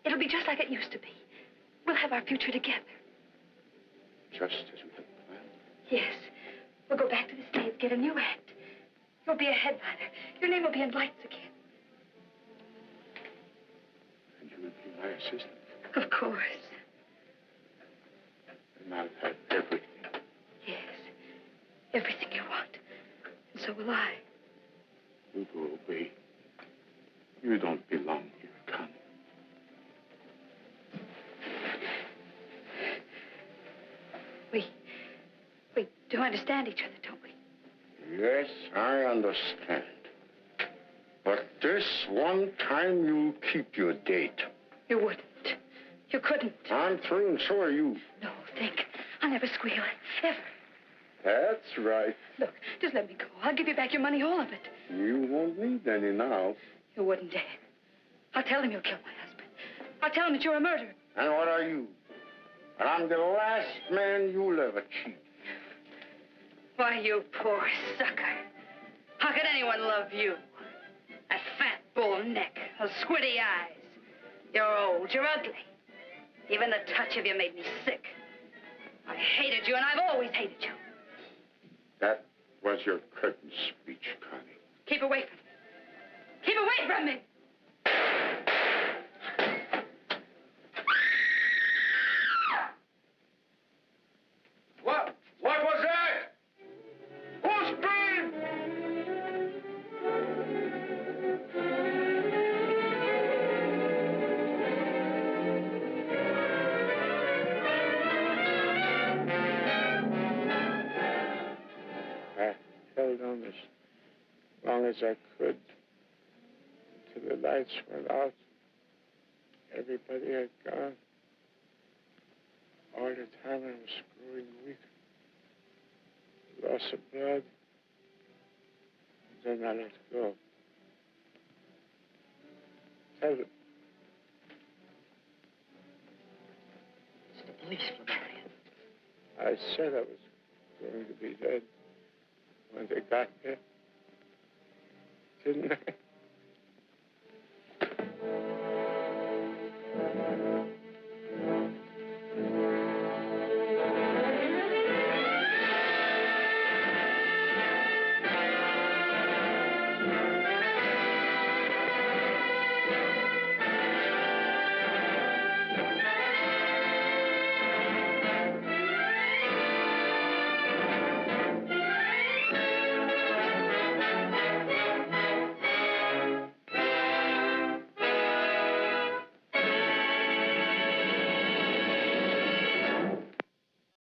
It'll be just like it used to be. We'll have our future together. Just as we had planned? Yes. We'll go back to the States, get a new act. You'll be a headliner. Your name will be in lights again. And you will be my assistant? Of course. And I'll have everything. Yes. Everything you want. And so will I. You go away. You don't belong here, Connie. We do understand each other, don't we? Yes, I understand. But this one time you keep your date. You wouldn't. You couldn't. I'm through, and so are you. No, think. I'll never squeal, ever. That's right. Look, just let me go. I'll give you back your money, all of it. You won't need any now. You wouldn't dare. I'll tell him you'll kill my husband. I'll tell him that you're a murderer. And what are you? And I'm the last man you'll ever cheat. Why, you poor sucker. How could anyone love you? That fat bull neck, those squinty eyes. You're old, you're ugly. Even the touch of you made me sick. I hated you, and I've always hated you. That was your curtain speech, Connie. Keep away from me. Keep away from me! What was that? Who screamed? I held on as long as I could until the lights went out. Everybody had gone. All the time I was growing weak. Loss of blood. Then I let go. Tell them. It's the police, Flamarion. I said I was going to be dead when they got here. Didn't I?